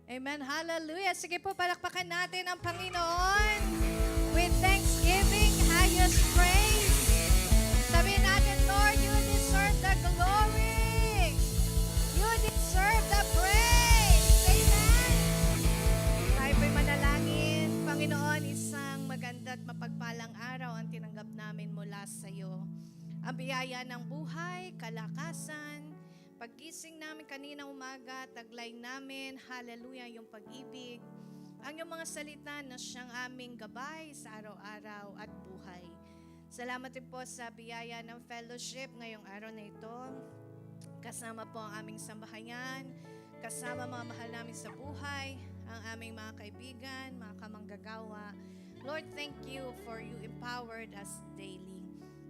Amen. Hallelujah. Sige po, palakpakan natin ang Panginoon with thanksgiving, highest praise. Sabihin natin, Lord, you deserve the glory. You deserve the praise. Amen. Tayo po'y manalangin. Panginoon, isang maganda at mapagpalang araw ang tinanggap namin mula sa iyo. Ang biyaya ng buhay, kalakasan, paggising namin kaninang umaga, taglay namin, hallelujah, yung pag-ibig. Ang iyong mga salita na siyang aming gabay sa araw-araw at buhay. Salamat din po sa biyaya ng fellowship ngayong araw na ito. Kasama po ang aming sambahayan, kasama mga mahal namin sa buhay, ang aming mga kaibigan, mga kamanggagawa. Lord, thank you for you empowered us daily.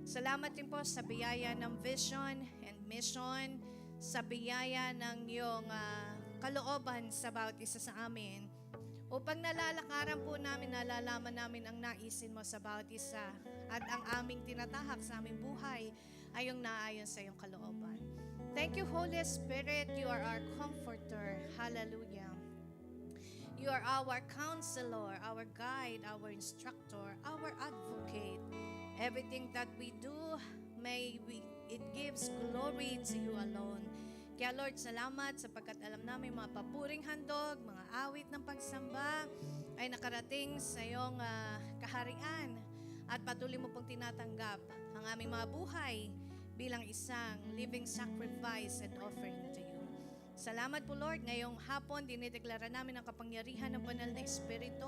Salamat din po sa biyaya ng vision and mission, sa biyaya ng iyong kalooban sa bawat isa sa amin. Upang nalalakaran po namin, nalalaman namin ang naisin mo sa bawat isa at ang aming tinatahak sa aming buhay ay yung naayon sa iyong kalooban. Thank you, Holy Spirit. You are our comforter. Hallelujah. You are our counselor, our guide, our instructor, our advocate. Everything that we do, it gives glory to you alone. Kaya Lord, salamat sapagkat alam namin mga papuring handog, mga awit ng pagsamba ay nakarating sa iyong kaharian at patuloy mo pong tinatanggap ang aming mga buhay bilang isang living sacrifice and offering to you. Salamat po Lord, ngayong hapon dinideklara namin ang kapangyarihan ng banal na Espiritu,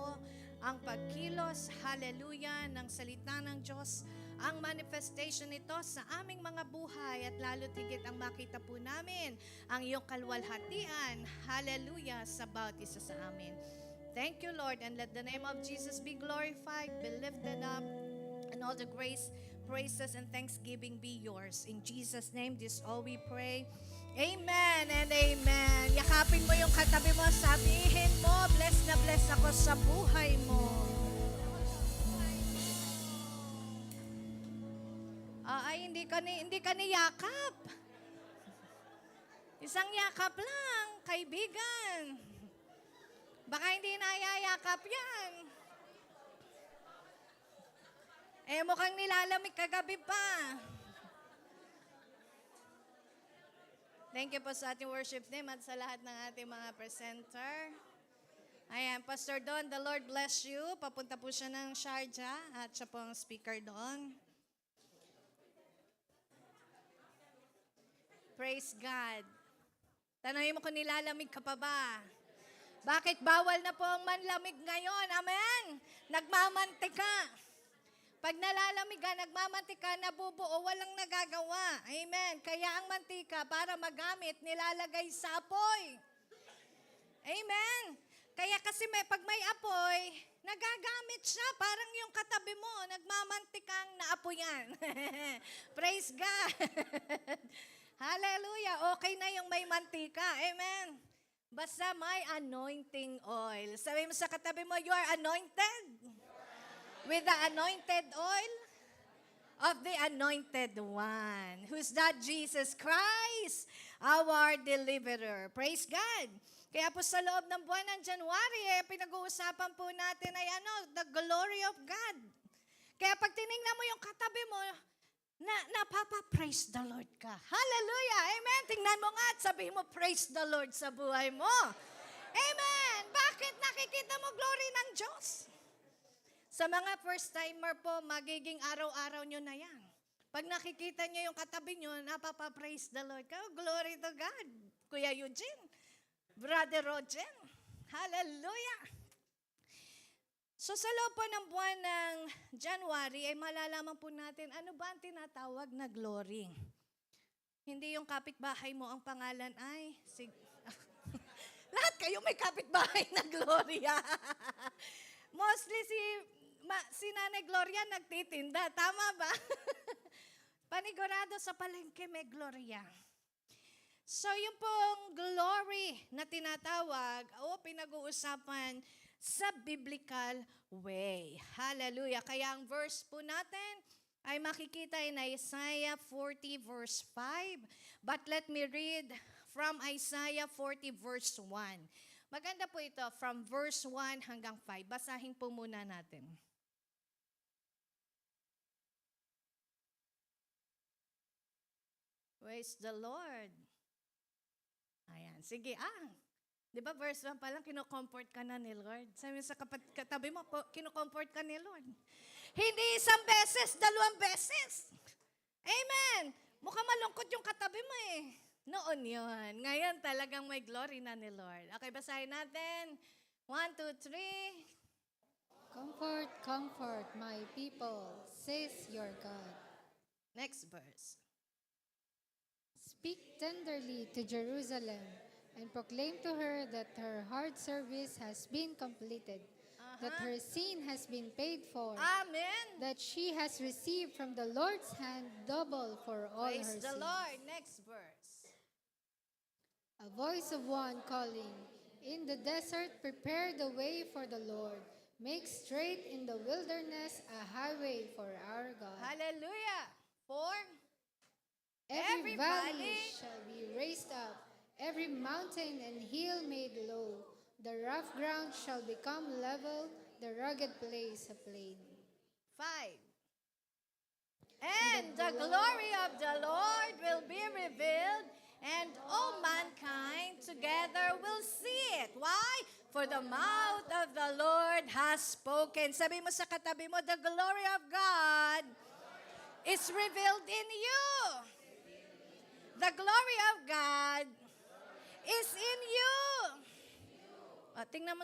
ang pagkilos, hallelujah, ng salita ng Diyos, ang manifestation nito sa aming mga buhay at lalo tigit ang makita po namin ang iyong kalwalhatian, hallelujah, sa bawat isa sa amin. Thank you Lord, and let the name of Jesus be glorified, be lifted up, and all the grace, praises, and thanksgiving be yours. In Jesus' name, this all we pray. Amen and amen. Yakapin mo yung katabi mo, sabihin mo, bless na bless ako sa buhay mo. Ay, hindi ka niyakap. Isang yakap lang, kaibigan. Baka hindi nayayakap yan. Mukhang nilalamig kagabi pa. Thank you po sa ating worship team at sa lahat ng ating mga presenter. Ayan, Pastor Don, the Lord bless you. Papunta po siya ng Sharjah at siya po ang speaker doon. Praise God. Tanongin mo kung nilalamig ka pa ba? Bakit bawal na po ang manlamig ngayon? Amen? Nagmamantika. Pag nalalamig ka, nagmamantika, nabubuo, walang nagagawa. Amen. Kaya ang mantika, para magamit, nilalagay sa apoy. Amen. Kaya kasi pag may apoy, nagagamit siya. Parang yung katabi mo, nagmamantikang naapoyan. Praise God. Hallelujah. Okay na yung may mantika. Amen. Basta may anointing oil. Sabi mo sa katabi mo, you are anointed. With the anointed oil of the anointed one. Who's that? Jesus Christ, our deliverer. Praise God. Kaya po sa loob ng buwan ng January, pinag-uusapan po natin ay the glory of God. Kaya pag tinignan mo yung katabi mo, napapa-praise the Lord ka. Hallelujah. Amen. Tingnan mo nga at sabihin mo, praise the Lord sa buhay mo. Amen. Bakit nakikita mo glory ng Diyos? Sa mga first-timer po, magiging araw-araw nyo na yan. Pag nakikita nyo yung katabi nyo, napapa-praise the Lord. Glory to God. Kuya Eugene, Brother Rogen, hallelujah. So sa loob po ng buwan ng January, ay malalaman po natin, ano ba ang tinatawag na glory? Hindi yung kapitbahay mo ang pangalan ay, lahat kayo may kapitbahay na Gloria. Mostly si Nanay Gloria nagtitinda. Tama ba? Panigurado sa palengke may Gloria. So yung pong glory na tinatawag o pinag-uusapan sa biblical way. Hallelujah. Kaya ang verse po natin ay makikita in Isaiah 40 verse 5. But let me read from Isaiah 40 verse 1. Maganda po ito from verse 1 hanggang 5. Basahin po muna natin. Praise the Lord. Ayan, sige. Di ba verse 1 pa lang, kinocomfort ka na ni Lord. Sabi mo sa katabi mo, kinocomfort ka ni Lord. Hindi isang beses, 2 beses. Amen. Mukhang malungkot yung katabi mo eh. Noon yun. Ngayon talagang may glory na ni Lord. Okay, basahin natin. 1, 2, 3. Comfort, comfort my people, says your God. Next verse. Speak tenderly to Jerusalem and proclaim to her that her hard service has been completed, that her sin has been paid for, Amen. that she has received from the Lord's hand double for all Praise her the sins. Lord. Next verse. A voice of one calling, in the desert prepare the way for the Lord. Make straight in the wilderness a highway for our God. Hallelujah. 4. Every Every valley valley shall be raised up, every mountain and hill made low. The rough ground shall become level, the rugged place a plain. 5. And the glory of the Lord will be revealed, and all mankind together will see it. Why? For the mouth of the Lord has spoken. Sabi mo sa katabi mo, the glory of God is revealed in you. The glory of God is in you. Tingnan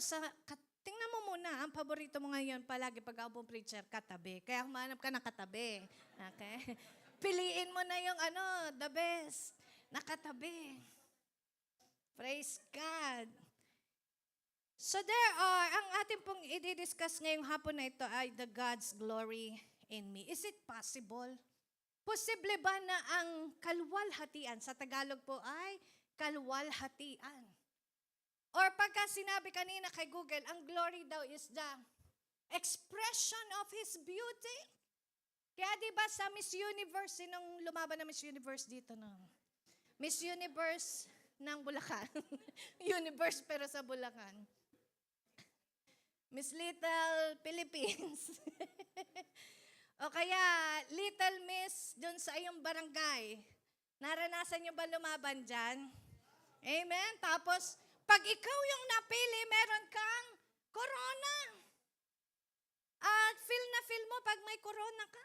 mo muna, ang paborito mo ngayon palagi pag ako pong preacher, katabi. Kaya humanap ka ng katabi. Okay? Piliin mo na yung the best. Nakatabi. Praise God. So ang ating pong i-discuss ngayong hapon na ito ay the God's glory in me. Is it possible? Posible ba na ang kalwalhatian, sa Tagalog po ay kalwalhatian? Or pagka sinabi kanina kay Google, ang glory daw is the expression of His beauty. Kaya di ba sa Miss Universe, sinong lumaban na Miss Universe dito? No? Miss Universe ng Bulacan. Universe pero sa Bulacan. Miss Little Philippines. O kaya Little Miss dun sa iyong barangay. Naranasan niyo ba lumaban dyan? Amen? Tapos, pag ikaw yung napili, meron kang corona. At feel na feel mo pag may corona ka.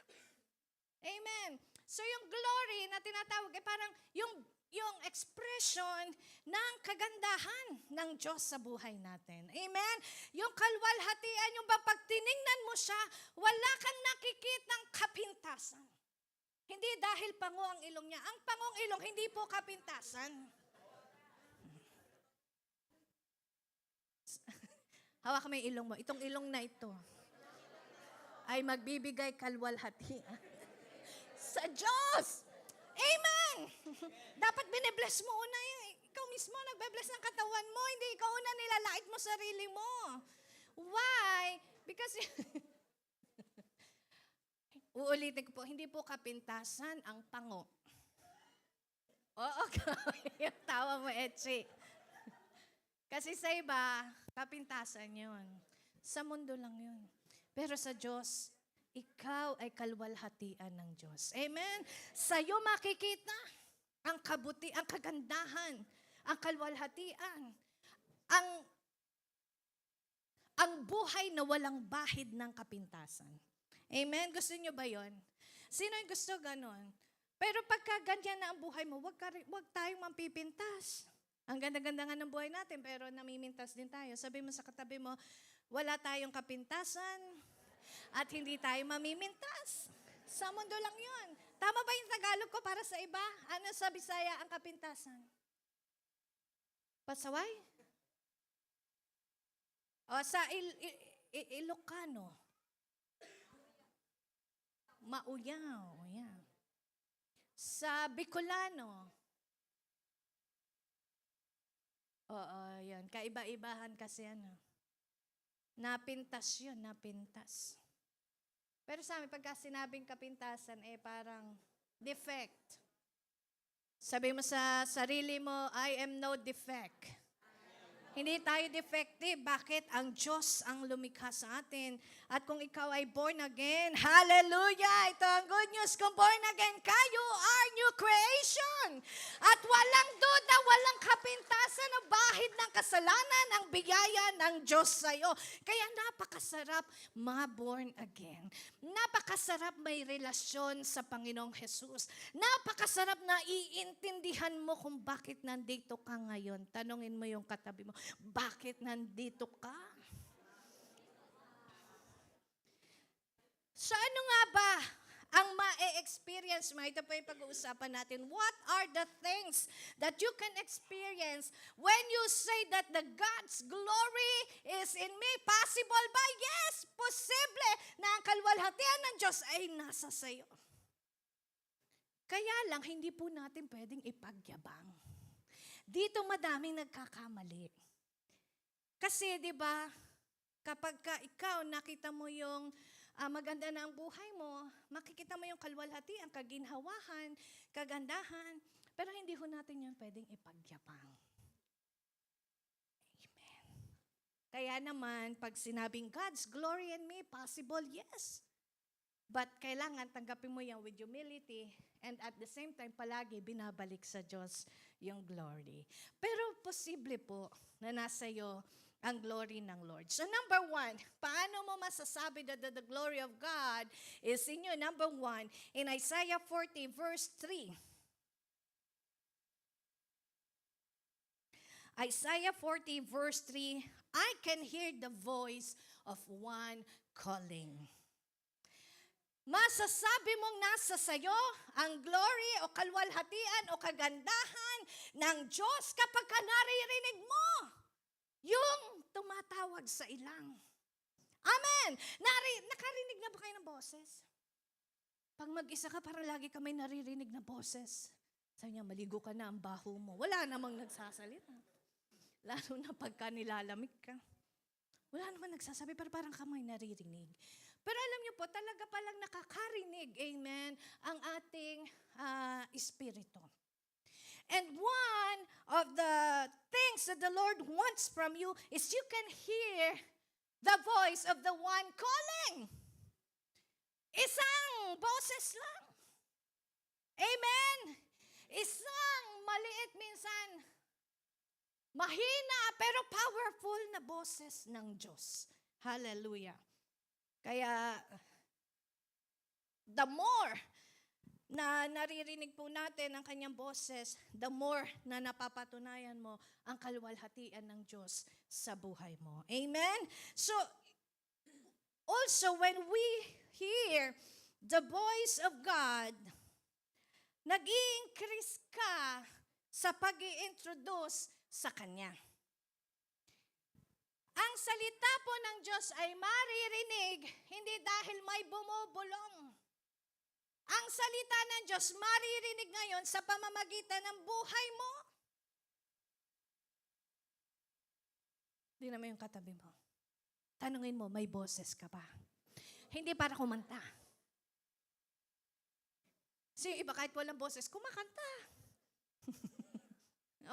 Amen. So yung glory na tinatawag ay parang yung expression ng kagandahan ng Diyos sa buhay natin. Amen? Yung kalwalhatian, yung pag tiningnan mo siya, wala kang nakikitang kapintasan. Hindi dahil pango ang ilong niya. Ang pangong ilong, hindi po kapintasan. Hawak mo yung ilong mo. Itong ilong na ito ay magbibigay kalwalhatian sa Diyos. Amen! Dapat binibless mo una yun. Ikaw mismo nagbe-bless ng katawan mo. Hindi ikaw una nilalait mo sarili mo. Why? Because, uulitin ko po, hindi po kapintasan ang pango. Oo, tawa mo, Etchi. Kasi sa iba, kapintasan yun. Sa mundo lang yun. Pero sa Diyos, ikaw ay kalwalhatian ng Diyos. Amen? Sa'yo makikita ang ang kagandahan, ang kalwalhatian, ang buhay na walang bahid ng kapintasan. Amen? Gusto niyo ba yon? Sino yung gusto ganon? Pero pagka ganyan na ang buhay mo, wag tayong mampipintas. Ang ganda-ganda nga ng buhay natin, pero namimintas din tayo. Sabi mo sa katabi mo, wala tayong kapintasan at hindi tayo mamimintas. Sa mundo lang yun. Tama ba yung Tagalog ko para sa iba? Ano sa Bisaya ang kapintasan? Pasaway? O sa Ilocano? Mauyaw. Yan. Sa Bicolano? Oo, yan. Kaiba-ibahan kasi ano. Napintas yun, napintas. Pero sa amin, pagka sinabing kapintasan, parang defect. Sabi mo sa sarili mo, I am no defect. Hindi tayo defective. Bakit? Ang Diyos ang lumikha sa atin. At kung ikaw ay born again, hallelujah! Ito ang good news. Kung born again ka, you are new creation. At walang duda, walang kapintasan na bahid ng kasalanan ang biyaya ng Diyos sa'yo. Kaya napakasarap ma-born again. Napakasarap may relasyon sa Panginoong Jesus. Napakasarap na iintindihan mo kung bakit nandito ka ngayon. Tanungin mo yung katabi mo, bakit nandito ka? So ano nga ba ang ma-experience mo? Ito pa yung pag-uusapan natin. What are the things that you can experience when you say that the God's glory is in me? Possible ba? Yes, posible na ang kalwalhatian ng Diyos ay nasa sayo. Kaya lang, hindi po natin pwedeng ipagyabang. Dito madaming nagkakamali. Kasi, di ba, kapag ikaw nakita mo yung maganda na ang buhay mo, makikita mo yung kalwalhati, ang kaginhawahan, kagandahan, pero hindi ho natin yun pwedeng ipagyabang. Amen. Kaya naman, pag sinabing God's glory in me, possible, yes. But kailangan tanggapin mo yan with humility and at the same time, palagi binabalik sa Diyos yung glory. Pero posible po na nasa iyo ang glory ng Lord. So number 1, paano mo masasabi that the glory of God is in you? Number 1, in Isaiah 40 verse 3. Isaiah 40 verse 3, I can hear the voice of one calling. Masasabi mong nasa sayo ang glory o kalwalhatian o kagandahan ng Diyos kapag ka naririnig mo yung tumatawag sa ilang. Amen! Nakarinig na ba kayo ng boses? Pag mag-isa ka, para lagi ka may naririnig na boses. Sabi niya, maligo ka na, ang baho mo. Wala namang nagsasalita. Lalo na pagka nilalamig ka. Wala namang nagsasabi, pero parang ka may naririnig. Pero alam niyo po, talaga palang nakakarinig, amen, ang ating espiritu. And one of the things that the Lord wants from you is you can hear the voice of the one calling. Isang boses lang. Amen? Isang maliit minsan, mahina pero powerful na boses ng Diyos. Hallelujah. Kaya, the more na naririnig po natin ang kanyang boses, the more na napapatunayan mo ang kaluwalhatian ng Diyos sa buhay mo. Amen? So, also when we hear the voice of God, nag-i-increase ka sa pag-i-introduce sa Kanya. Ang salita po ng Diyos ay maririnig, hindi dahil may bumubulong. Ang salita ng Diyos maririnig ngayon sa pamamagitan ng buhay mo. Tingnan mo yung katabi mo. Tanungin mo, may boses ka ba? Hindi para kumanta. Kasi iba kahit walang boses, kumakanta.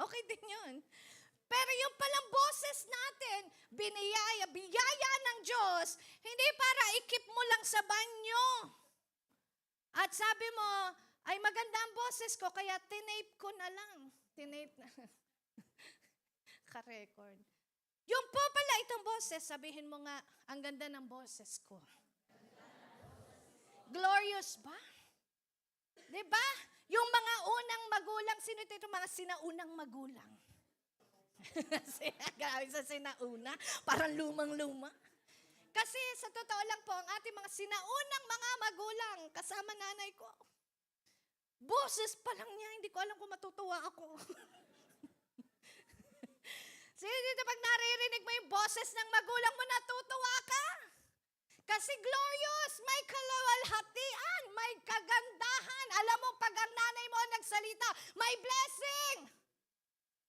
Okay din yun. Pero yung palang boses natin, biyaya ng Diyos, hindi para ikip mo lang sa banyo. At sabi mo, ay maganda ang boses ko, kaya tinape ko na lang. Tinape na. Ka-record. Yung po pala itong boses, sabihin mo nga, ang ganda ng boses ko. Glorious ba? Diba? Yung mga unang magulang, sino ito yung mga sinaunang magulang? Grabe sa sinauna, parang lumang-luma. Kasi sa totoo lang po, ang ating mga sinaunang mga magulang, kasama nanay ko, boses pa lang niya, hindi ko alam kung matutuwa ako. Sige, dito pag naririnig mo yung boses ng magulang mo, natutuwa ka. Kasi glorious, may kalawalhatian, may kagandahan. Alam mo, pag ang nanay mo nagsalita, may blessing.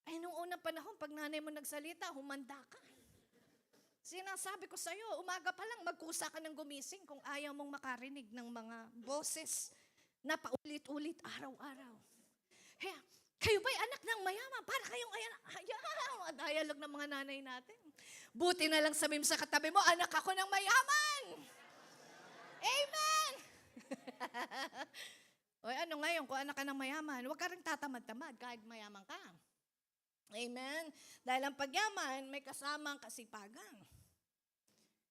Ay, nung unang panahon, pag nanay mo nagsalita, humanda ka. Sinasabi ko sa'yo, umaga pa lang, magkusa ka ng gumising kung ayaw mong makarinig ng mga boses na paulit-ulit araw-araw. Kaya, Kayo ba'y anak ng mayaman? Para kayong mga dialogue ng mga nanay natin. Buti na lang sabihin mo sa katabi mo, anak ako ng mayaman. Amen! O ano ngayon, kung anak ka ng mayaman, huwag ka rin tatamad-tamad kahit mayaman ka. Amen? Dahil ang pagyaman, may kasamang kasipagan.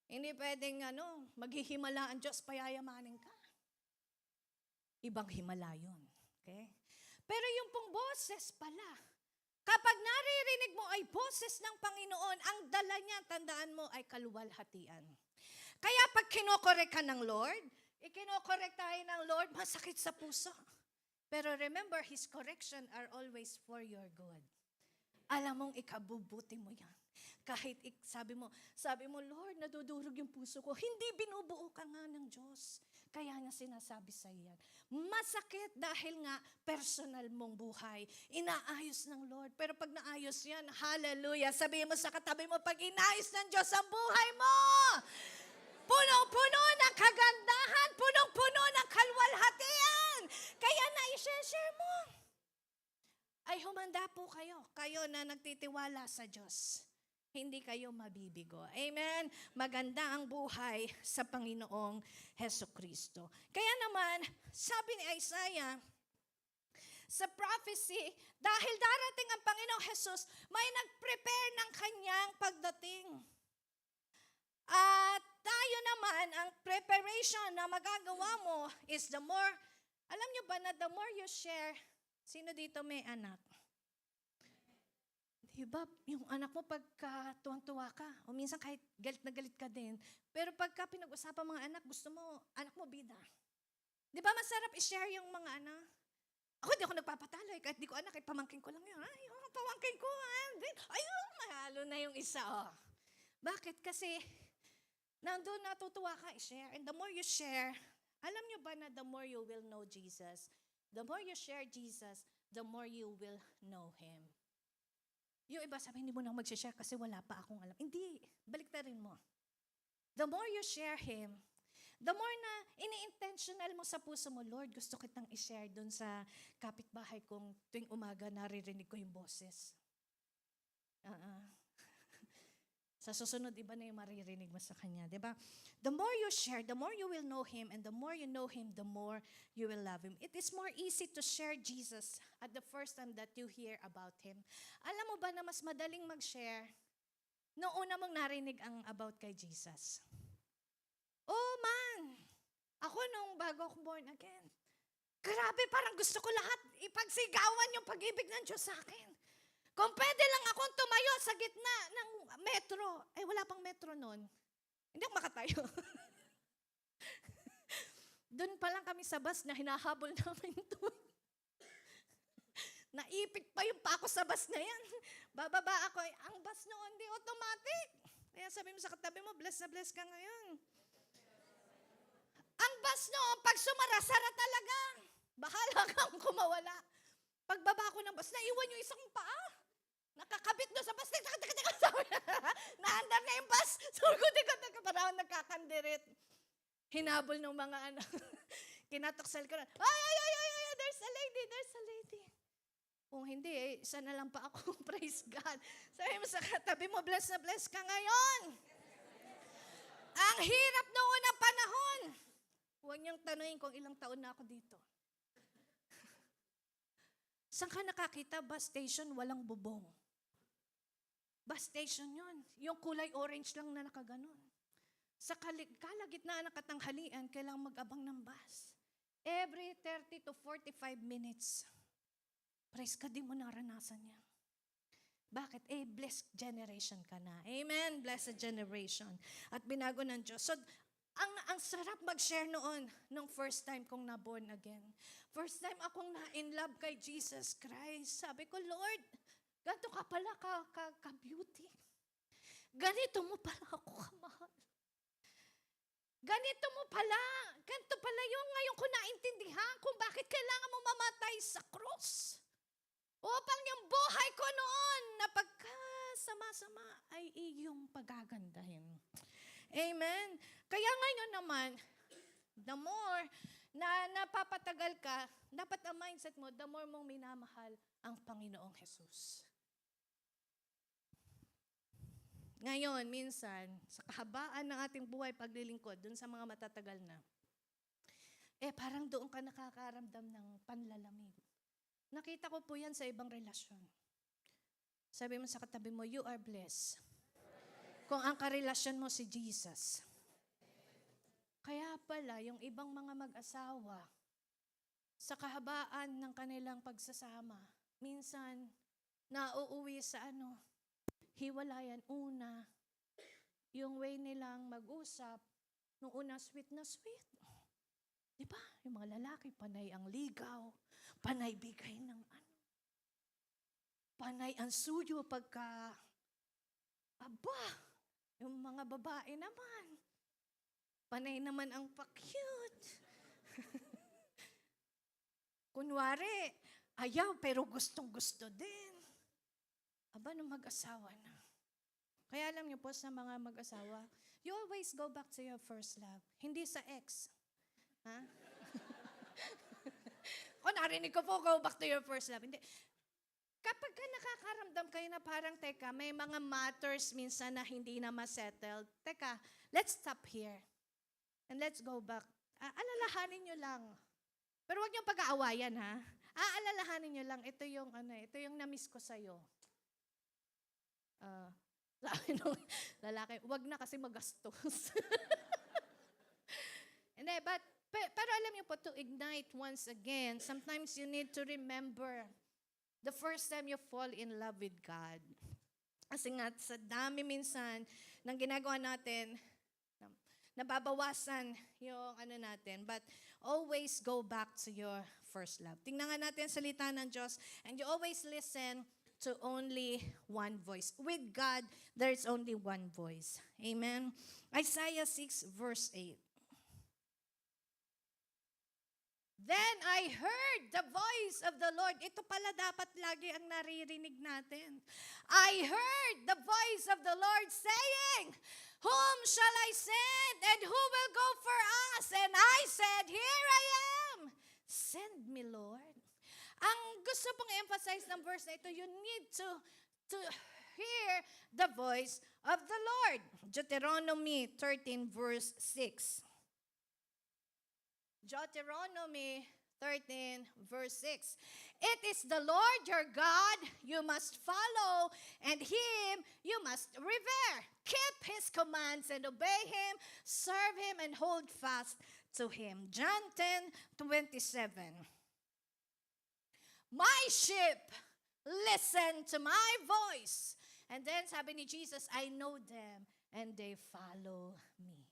Hindi pwedeng maghihimala ang Diyos, payayamanin ka. Ibang himala yun. Okay? Pero yung pong boses pala, kapag naririnig mo ay boses ng Panginoon, ang dala niya, tandaan mo, ay kaluwalhatian. Kaya pag kinokorek ka ng Lord, ikinokorek tayo ng Lord, masakit sa puso. Pero remember, His correction are always for your good. Alam mong ikabubuti mo yan. Kahit sabi mo, Lord, nadudurog yung puso ko. Hindi binubuo ka nga ng Diyos. Kaya niya sinasabi sa iyan. Masakit dahil nga personal mong buhay. Inaayos ng Lord. Pero pag naayos yan, hallelujah. Sabihin mo sa katabi mo, pag inaayos ng Diyos ang buhay mo, punong-puno ng kagandahan, punong-puno ng kalwalhatian. Kaya na-share mo. Ay humanda po kayo na nagtitiwala sa Diyos. Hindi kayo mabibigo. Amen? Maganda ang buhay sa Panginoong Hesukristo. Kaya naman, sabi ni Isaiah, sa prophecy, dahil darating ang Panginoong Jesus, may nag-prepare ng kanyang pagdating. At tayo naman, ang preparation na magagawa mo is the more, alam nyo ba na the more you share, sino dito may anak? Diba, yung anak mo pagka tuwang-tuwa ka, o minsan kahit galit na galit ka din, pero pagka pinag-usapan mga anak, gusto mo, anak mo bida. Diba masarap i-share yung mga anak? Ako di ako nagpapatalo, kahit di ko anak, kahit pamangkin ko lang yun. Ay, pamangkin ko, ayun, mahalo na yung isa. Oh. Bakit? Kasi, nandun natutuwa ka i-share. And the more you share, alam nyo ba na the more you will know Jesus, the more you share Jesus, the more you will know Him. Yung iba sabi, hindi mo na mag-share kasi wala pa akong alam. Hindi, baliktarin mo. The more you share Him, the more na ini-intentional mo sa puso mo, Lord, gusto kitang i-share dun sa kapitbahay kong tuwing umaga naririnig ko yung boses. Sa susunod, iba na yung maririnig mo sa Kanya, di ba? The more you share, the more you will know Him, and the more you know Him, the more you will love Him. It is more easy to share Jesus at the first time that you hear about Him. Alam mo ba na mas madaling mag-share noong una mong narinig ang about kay Jesus? Oh man! Ako nung bago ako born again, grabe, parang gusto ko lahat ipagsigawan yung pag-ibig ng Diyos sa akin. Kung pwede lang akong tumayo sa gitna ng metro. Wala pang metro noon. Hindi ako makatayo. Doon pa lang kami sa bus na hinahabol namin doon. Naipit pa yung pako sa bus na yan. Bababa ako. Ang bus noon, di automatic. Kaya sabi mo sa katabi mo, bless na bless ka ngayon. Ang bus noon, pag sumarasara talaga, bahala kang kumawala. Pagbaba ko ng bus, naiwan yung isang paa. Nakakabit doon sa bus. Naandar na yung bus. Surgo-digo-digo. Parang nagkakandirit. Hinabol ng mga kinatoksal ko na, ay, there's a lady. Kung hindi, isa na lang pa ako. Praise God. Sabi mo sa katabi mo, bless na bless ka ngayon. Ang hirap noon ng panahon. Huwag niyang tanungin kung ilang taon na ako dito. Saan ka nakakita? Bus station, walang bubong. Bus station yun. Yung kulay orange lang na nakaganon. Sa kalagitnaan ng katanghalian, kailangan mag-abang ng bus. Every 30 to 45 minutes. Praise ka, di mo naranasan yan. Bakit? Blessed generation ka na. Amen? Blessed generation. At binago ng Diyos. So, ang sarap mag-share noon nung first time kong na-born again. First time akong na-in love kay Jesus Christ. Sabi ko, Lord, ganito ka pala ka-beauty. Ganito mo pala ako kamahal. Ganito mo pala. Ganito pala yung ngayon ko naintindihan kung bakit kailangan mo mamatay sa krus. Upang yung buhay ko noon na pagkasama-sama ay iyong pagagandahin. Amen. Kaya ngayon naman, the more na napapatagal ka, dapat ang mindset mo, the more mong minamahal ang Panginoong Jesus. Ngayon, minsan, sa kahabaan ng ating buhay paglilingkod, dun sa mga matatagal na, parang doon ka nakakaramdam ng panlalamig. Nakita ko po yan sa ibang relasyon. Sabi mo sa katabi mo, you are blessed. Kung ang karelasyon mo si Jesus. Kaya pala, yung ibang mga mag-asawa, sa kahabaan ng kanilang pagsasama, minsan, nauuwi sa hiwalayan. Una, yung way nilang mag-usap, nung una sweet na sweet. Di ba? Yung mga lalaki, panay ang ligaw, panay bigay ng panay ang suyo pagka, yung mga babae naman, panay naman ang pa-cute. Kunwari, ayaw pero gustong-gusto din. Nung mag-asawa na. Kaya alam niyo po sa mga mag-asawa, you always go back to your first love. Hindi sa ex. Ha? O narinig ko po, go back to your first love. Hindi. Kapag ka nakakaramdam kayo na parang, teka, may mga matters minsan na hindi na ma-settled. Teka, let's stop here. And let's go back. Alalahanin nyo lang. Pero huwag niyong pag-aawayan, ha? Alalahanin nyo lang, ito yung na-miss ko sa'yo. Sabi nung lalaki, wag na kasi magastos. Hindi, pero alam niyo po, to ignite once again, sometimes you need to remember the first time you fall in love with God. Kasi nga, sa dami minsan ng ginagawa natin, nababawasan yung natin. But always go back to your first love. Tingnan nga natin ang salita ng Diyos, and you always listen to only one voice. With God, there's only one voice. Amen? Isaiah 6 verse 8. Then I heard the voice of the Lord. Ito pala dapat lagi ang naririnig natin. I heard the voice of the Lord saying, whom shall I send and who will go for us? And I said, here I am. Send me, Lord. Ang gusto pong emphasize ng verse na ito, you need to hear the voice of the Lord. Deuteronomy 13 verse 6. Deuteronomy 13 verse 6. It is the Lord your God you must follow, and Him you must revere. Keep His commands and obey Him, serve Him and hold fast to Him. John 10:27. My sheep listen to my voice. And then sabi ni Jesus, I know them and they follow me.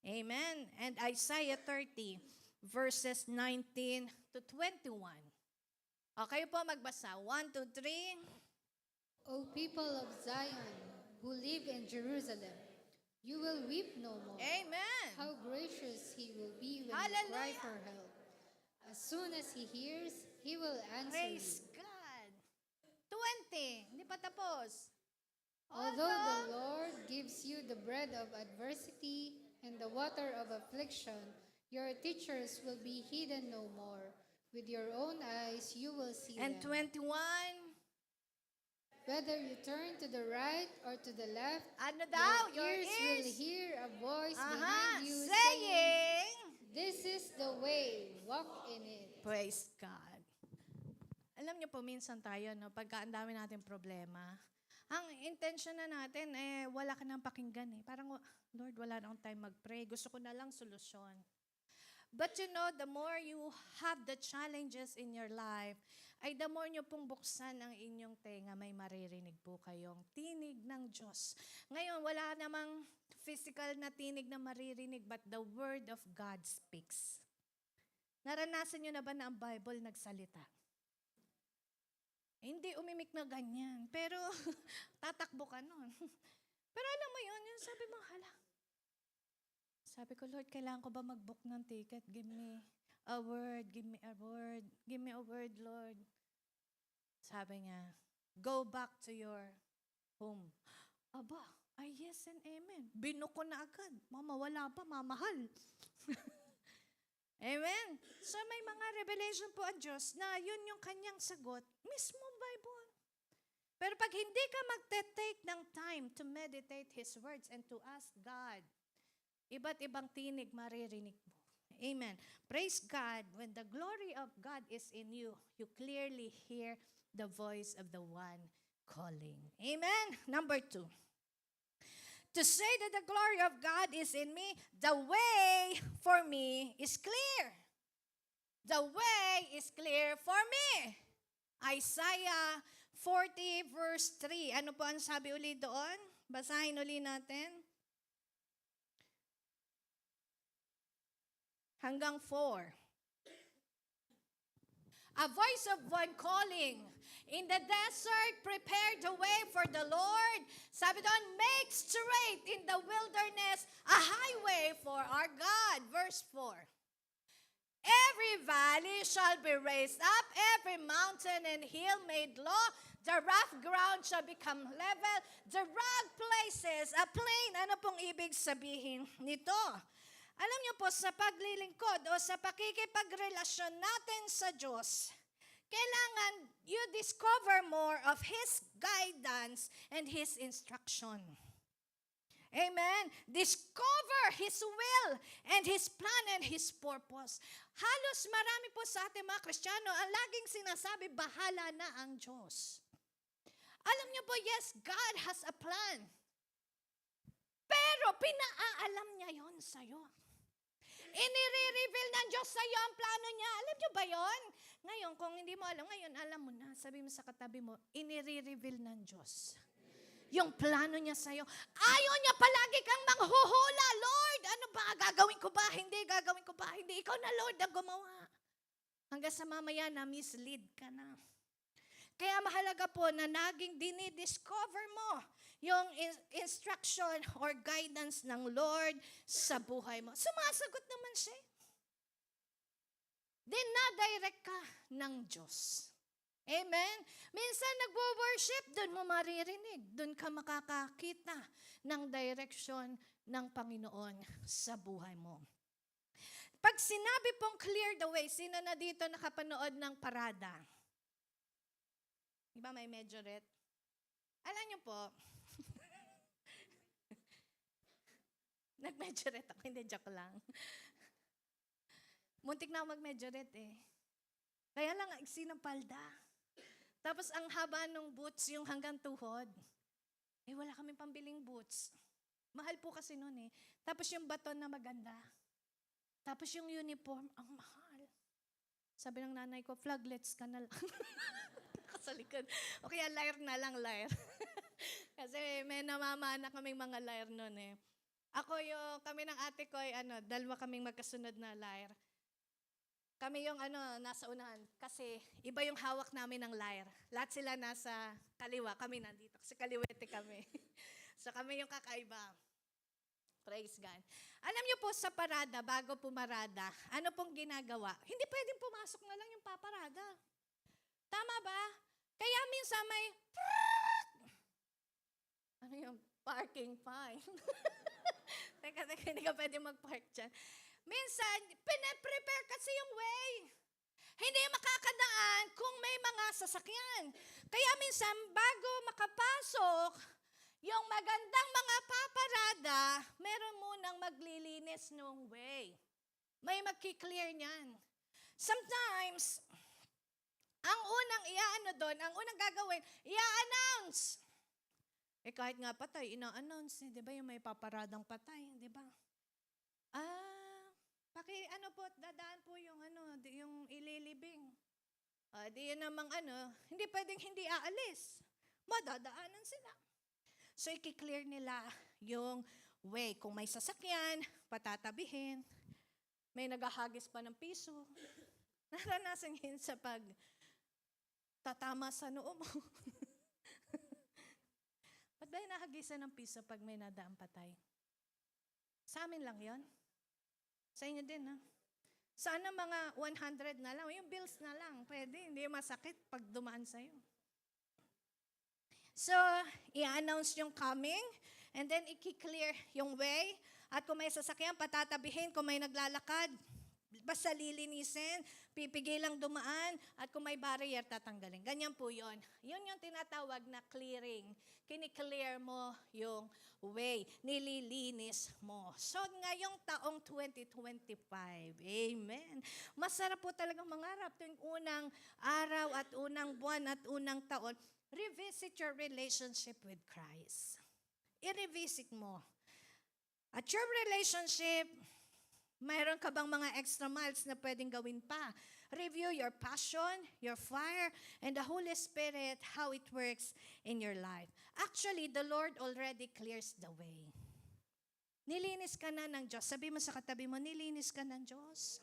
Amen. And Isaiah 30 verses 19 to 21. Okay po magbasa. 1, 2, 3. O people of Zion, who live in Jerusalem, you will weep no more. Amen. How gracious He will be when you Hallelujah. cry for help. As soon as He hears, He will answer Praise you. God. 20. Hindi pa tapos. Although the Lord gives you the bread of adversity and the water of affliction, your teachers will be hidden no more. With your own eyes, you will see And them. 21. Whether you turn to the right or to the left, Ano daw? your Your ears will ears. hear a voice Aha. behind you saying, Saying. this is the way, walk in it. Praise God. Alam niyo po, minsan tayo, pagka ang dami natin problema, ang intention na natin, wala ka nang pakinggan eh. Parang, Lord, wala na akong time mag-pray. Gusto ko na lang solusyon. But you know, the more you have the challenges in your life, ay the more nyo pong buksan ang inyong tenga, may maririnig po kayong tinig ng Diyos. Ngayon, wala namang physical na tinig na maririnig, but the Word of God speaks. Naranasan nyo na ba na ang Bible nagsalita? Hindi umimik na ganyan, pero tatakbo ka nun. Pero alam mo yun, sabi mo, hala. Sabi ko, Lord, kailangan ko ba mag-book ng ticket? Give me a word, give me a word, give me a word, Lord. Sabi niya, go back to your home. Aba, ay yes and amen. Binuko na agad. Mama, wala pa, mamahal. Amen? So may mga revelation po ang Diyos na yun yung kanyang sagot, mismo Bible. Pero pag hindi ka magte-take ng time to meditate His words and to ask God, iba't ibang tinig maririnig mo. Amen. Praise God. When the glory of God is in you, you clearly hear the voice of the one calling. Amen. Number 2. To say that the glory of God is in me, the way for me is clear. The way is clear for me. Isaiah 40 verse 3. Ano po ang sabi uli doon? Basahin uli natin. Hanggang 4. A voice of one calling, in the desert, prepare the way for the Lord. Sabi doon, make straight in the wilderness a highway for our God. Verse 4. Every valley shall be raised up, every mountain and hill made low. The rough ground shall become level, the rugged places a plain. Ano pong ibig sabihin nito? Alam niyo po, sa paglilingkod o sa pakikipagrelasyon natin sa Diyos, kailangan you discover more of His guidance and His instruction. Amen. Discover His will and His plan and His purpose. Halos marami po sa ating mga Kristiyano ang laging sinasabi, bahala na ang Diyos. Alam niyo po, yes, God has a plan. Pero pinaalam niya yon sa'yo. Inire-reveal ng Diyos sa'yo ang plano niya. Alam niyo ba yon? Ngayon, kung hindi mo alam, ngayon alam mo na. Sabi mo sa katabi mo, inire-reveal ng Diyos yung plano niya sa'yo. Ayaw niya palagi kang manghuhula. Lord, ano ba? Gagawin ko ba? Hindi. Gagawin ko ba? Hindi. Ikaw na, Lord, ang gumawa. Hanggang sa mamaya na mislead ka na. Kaya mahalaga po na naging dinidiscover mo yung instruction or guidance ng Lord sa buhay mo. Sumasagot naman siya. Dinadirect ka ng Diyos. Amen? Minsan nagwo-worship, doon mo maririnig. Doon ka makakakita ng direction ng Panginoon sa buhay mo. Pag sinabi pong clear the way, sino na dito nakapanood ng parada? Diba may majorette? Alam niyo po, nag-majorette ako, hindi, joke lang. Muntik na ako mag-majorette eh. Kaya lang, iksi ng palda. Tapos ang haba ng boots, yung hanggang tuhod. Eh wala kaming pambiling boots. Mahal po kasi noon eh. Tapos yung baton na maganda. Tapos yung uniform, ang mahal. Sabi ng nanay ko, flaglets ka na lang. Sa likod. O kaya lyre na lang, lyre. Kasi may namamana kaming mga lyre noon eh. Kami ng ate ko ay dalawa kaming magkasunod na lyre. Kami yung nasa unahan. Kasi iba yung hawak namin ng lyre. Lahat sila nasa kaliwa. Kami nandito. Kasi kaliwete kami. So kami yung kakaiba. Praise God. Alam niyo po sa parada, bago pumarada, ano pong ginagawa? Hindi pwedeng pumasok na lang yung paparada. Tama ba? Kaya minsan may yung parking fine. Teka, hindi ka pwede mag-park dyan. Minsan, pinaprepare kasi yung way. Hindi makakadaan kung may mga sasakyan. Kaya minsan, bago makapasok, yung magandang mga paparada, meron munang maglilinis ng way. May magki-clear niyan. Sometimes, ang unang doon, ang unang gagawin, i-announce. Eh kahit nga patay, ina-announce, di ba yung may paparadang patay, di ba? Po, dadaan po yung yung ililibing. Di yun namang hindi pwedeng hindi aalis. Madadaanan sila. So, i-clear nila yung way. Kung may sasakyan, patatabihin. May naghahagis pa ng piso. Naranasan yun sa tatama sa noo mo. Ba't ba nahagisan ng piso pag may nadaang patay? Sa amin lang yon. Sa inyo din, ha? Sana mga 100 na lang. Yung bills na lang. Pwede. Hindi masakit pag dumaan sa'yo. So, i-announce yung coming. And then, i-clear yung way. At kung may sasakyan, patatabihin. Kung may naglalakad, basta lilinisin, pipigilang dumaan, at kung may barrier, tatanggalin. Ganyan po yun. Yun yung tinatawag na clearing. Kini-clear mo yung way. Nililinis mo. So, ngayong taong 2025, amen. Masarap po talagang mangarap tuwing unang araw at unang buwan at unang taon. Revisit your relationship with Christ. I-revisit mo. At your relationship, mayroon ka bang mga extra miles na pwedeng gawin pa? Review your passion, your fire, and the Holy Spirit, how it works in your life. Actually, the Lord already clears the way. Nilinis ka na ng Diyos. Sabi mo sa katabi mo, nilinis ka ng Diyos.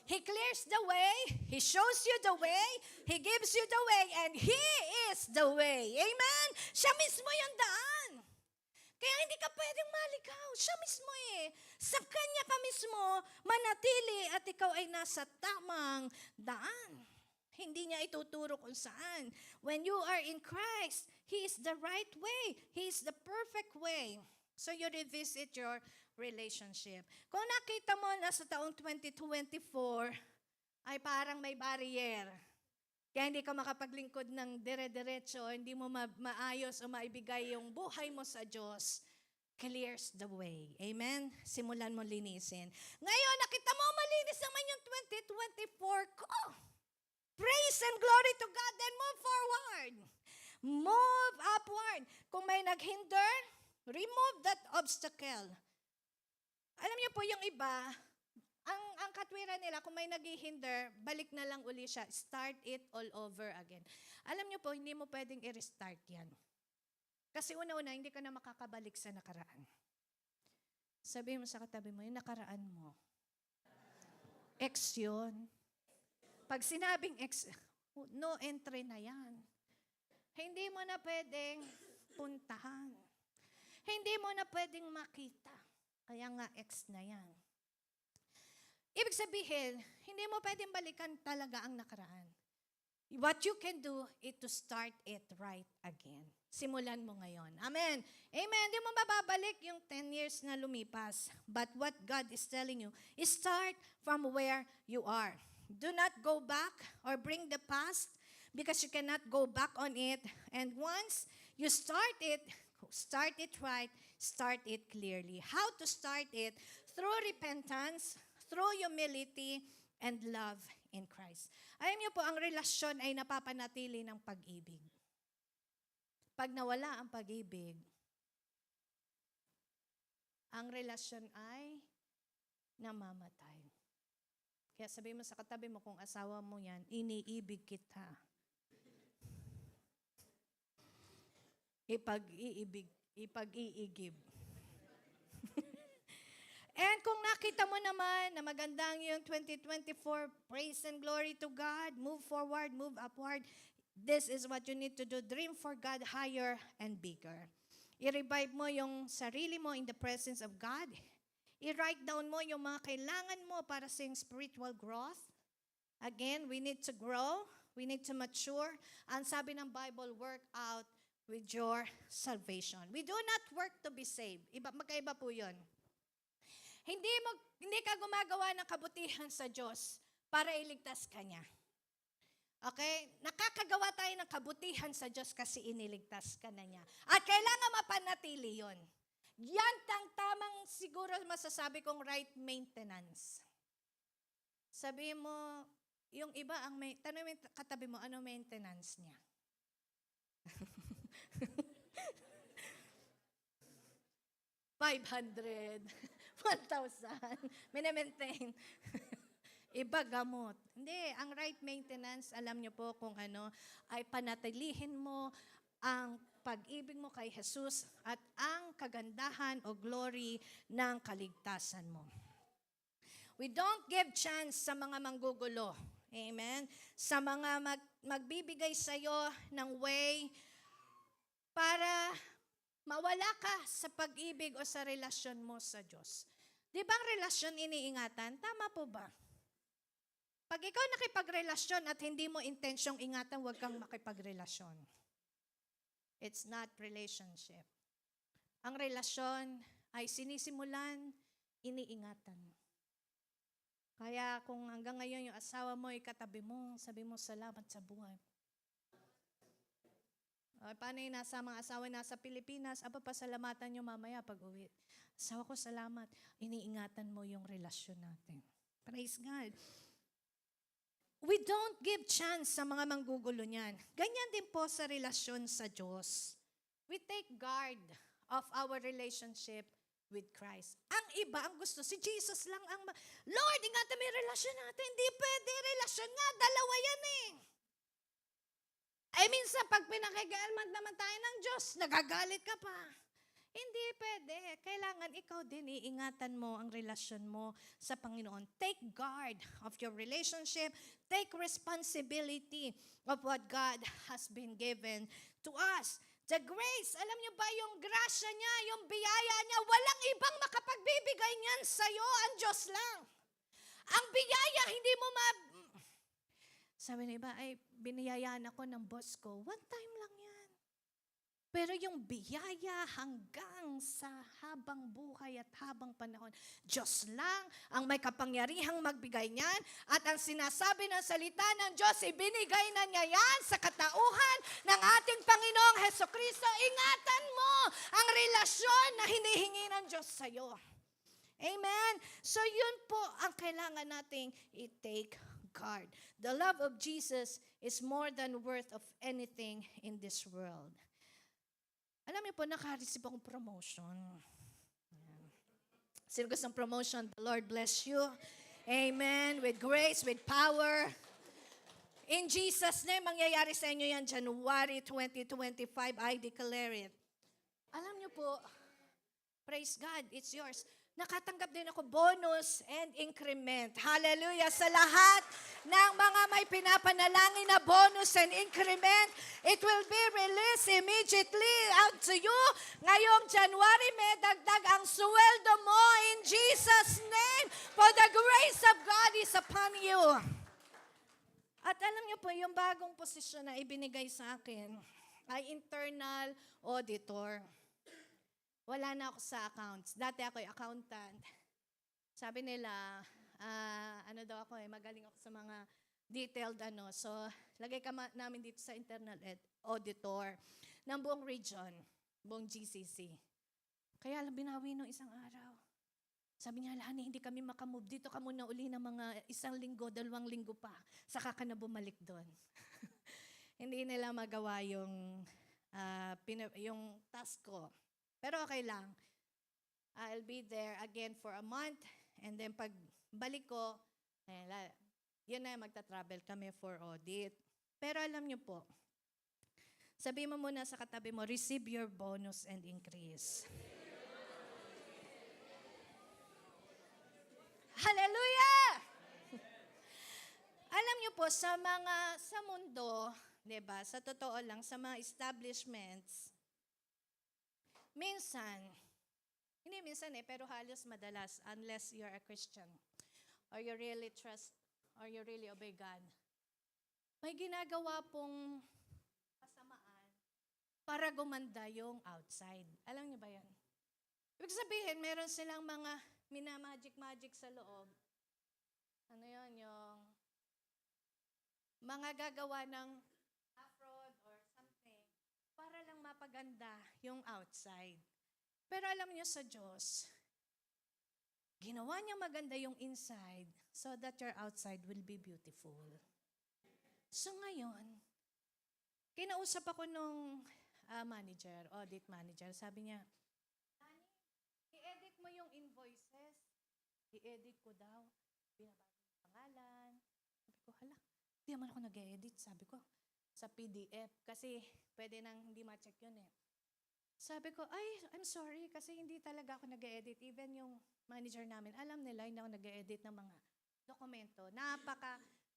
He clears the way, He shows you the way, He gives you the way, and He is the way. Amen? Siya mismo yung daan. Kaya hindi ka pwedeng maligaw. Siya mismo eh. Sa Kanya ka mismo manatili at ikaw ay nasa tamang daan. Hindi niya ituturo kung saan. When you are in Christ, He is the right way. He is the perfect way. So you revisit your relationship. Kung nakita mo na sa taong 2024, ay parang may barrier. Kaya hindi ka makapaglingkod ng dire-diretso, hindi mo maayos o maibigay yung buhay mo sa Diyos, clears the way. Amen? Simulan mo linisin. Ngayon, nakita mo malinis naman yung 2024 ko. Praise and glory to God, then move forward. Move upward. Kung may naghinder, remove that obstacle. Alam niyo po, yung iba, ang katwiran nila, kung may naghihinder, balik na lang uli siya. Start it all over again. Alam niyo po, hindi mo pwedeng i-restart yan. Kasi una-una, hindi ka na makakabalik sa nakaraan. Sabi mo sa katabi mo, yung nakaraan mo. Ex yun. Pag sinabing ex, no entry na yan. Hindi mo na pwedeng puntahan. Hindi mo na pwedeng makita. Kaya nga ex na yan. Ibig sabihin, hindi mo pwedeng balikan talaga ang nakaraan. What you can do is to start it right again. Simulan mo ngayon. Amen. Amen. Hindi mo mababalik yung 10 years na lumipas. But what God is telling you is start from where you are. Do not go back or bring the past because you cannot go back on it. And once you start it right, start it clearly. How to start it? Through repentance, through humility, and love in Christ. Alam niyo po, ang relasyon ay napapanatili ng pag-ibig. Pag nawala ang pag-ibig, ang relasyon ay namamatay. Kaya sabi mo sa katabi mo, kung asawa mo yan, iniibig kita. Ipag-iigib. And kung nakita mo naman na magandang yung 2024, praise and glory to God, move forward, move upward, this is what you need to do. Dream for God higher and bigger. I-revive mo yung sarili mo in the presence of God. I-write down mo yung mga kailangan mo para sa spiritual growth. Again, we need to grow. We need to mature. Ang sabi ng Bible, work out with your salvation. We do not work to be saved. Magkaiba po yun. Hindi ka gumagawa ng kabutihan sa Diyos para iligtas ka niya. Okay? Nakakagawa tayo ng kabutihan sa Diyos kasi iniligtas ka na niya. At kailangan mapanatili yon. Yan tamang siguro masasabi kong right maintenance. Sabi mo, yung iba, tanong mo katabi mo, ano maintenance niya? 500, 1,000, mini-maintain. Iba gamot. Hindi, ang right maintenance, alam niyo po kung ano, ay panatilihin mo ang pag-ibig mo kay Jesus at ang kagandahan o glory ng kaligtasan mo. We don't give chance sa mga manggugulo. Amen? Sa mga magbibigay sa'yo ng way para mawala ka sa pag-ibig o sa relasyon mo sa Diyos. Di ba ang relasyon iniingatan? Tama po ba? Pag ikaw nakipagrelasyon at hindi mo intensyong ingatan, huwag kang makipagrelasyon. It's not relationship. Ang relasyon ay sinisimulan, iniingatan. Kaya kung hanggang ngayon yung asawa mo ay katabi mo, sabi mo salamat sa buhay. Paano yung nasa mga asawa nasa Pilipinas? Pasalamatan nyo mamaya pag uwi. Asawa ko, salamat. Iniingatan mo yung relasyon natin. Praise God. We don't give chance sa mga manggugulo niyan. Ganyan din po sa relasyon sa Diyos. We take guard of our relationship with Christ. Ang iba, ang gusto, si Jesus lang ang, Lord, ingatan mo yung relasyon natin. Hindi pwede, relasyon nga, dalawa yan eh. Ay minsan, pag pinakigaan naman tayo ng Diyos, nagagalit ka pa. Hindi pwede. Kailangan ikaw din, iingatan mo ang relasyon mo sa Panginoon. Take guard of your relationship. Take responsibility of what God has been given to us. The grace, alam niyo ba yung grasya niya, yung biyaya niya, walang ibang makapagbibigay niyan sa'yo, ang Diyos lang. Ang biyaya, hindi mo Sabi na iba, ay biniyayaan ako ng boss ko. One time lang yan. Pero yung biyaya hanggang sa habang buhay at habang panahon, Diyos lang ang may kapangyarihang magbigay niyan. At ang sinasabi ng salita ng Diyos, ibinigay na niya yan sa katauhan ng ating Panginoong Hesukristo. Ingatan mo ang relasyon na hinihingi ng Diyos sa'yo. Amen? So yun po ang kailangan nating i-take guard. The love of Jesus is more than worth of anything in this world. Alam niyo po, naka-receive akong promotion. Sino gusto ng promotion? The Lord bless you. Amen. With grace, with power. In Jesus' name, mangyayari sa inyo yan January 2025. I declare it. Alam niyo po, praise God, it's yours. Nakatanggap din ako bonus and increment. Hallelujah. Sa lahat ng mga may pinapanalangin na bonus and increment, it will be released immediately out to you. Ngayong January, may dagdag ang sweldo mo in Jesus' name. For the grace of God is upon you. At alam niyo po, yung bagong posisyon na ibinigay sa akin ay internal auditor. Wala na ako sa accounts. Dati ako accountant. Sabi nila, ano daw ako magaling ako sa mga detailed So, lagay ka namin dito sa internal auditor ng buong region, buong GCC. Kaya binawi nung isang araw. Sabi niya, Lani, hindi kami makamove. Dito ka muna uli ng mga 1 linggo, 2 linggo pa. Saka ka na bumalik doon. Hindi nila magawa yung task ko. Pero okay lang. I'll be there again for a month. And then pag balik ko, yun na magta-travel kami for audit. Pero alam niyo po, sabi mo muna sa katabi mo, receive your bonus and increase. Hallelujah! Alam niyo po, sa mundo, 'di ba? Sa totoo lang, sa mga establishments, hindi minsan pero halos madalas, unless you're a Christian, or you really trust, or you really obey God, may ginagawa pong kasamaan para gumanda yung outside. Alam niyo ba yan? Ibig sabihin, meron silang mga minamagic-magic sa loob. Ano yun? Yung mga gagawa ng fraud or something para lang mapaganda yung outside. Pero alam niyo sa Diyos, ginawa niya maganda yung inside so that your outside will be beautiful. So ngayon, kinausap ako nung audit manager. Sabi niya, Lani, i-edit mo yung invoices. I-edit ko daw. Binabasa yung pangalan. Sabi ko, hala, di naman ako nag-edit. Sabi ko, sa PDF. Kasi pwede nang hindi ma-check yun eh. Sabi ko, I'm sorry kasi hindi talaga ako nag-edit. Even yung manager namin, alam nila hindi ako nag-edit ng mga dokumento.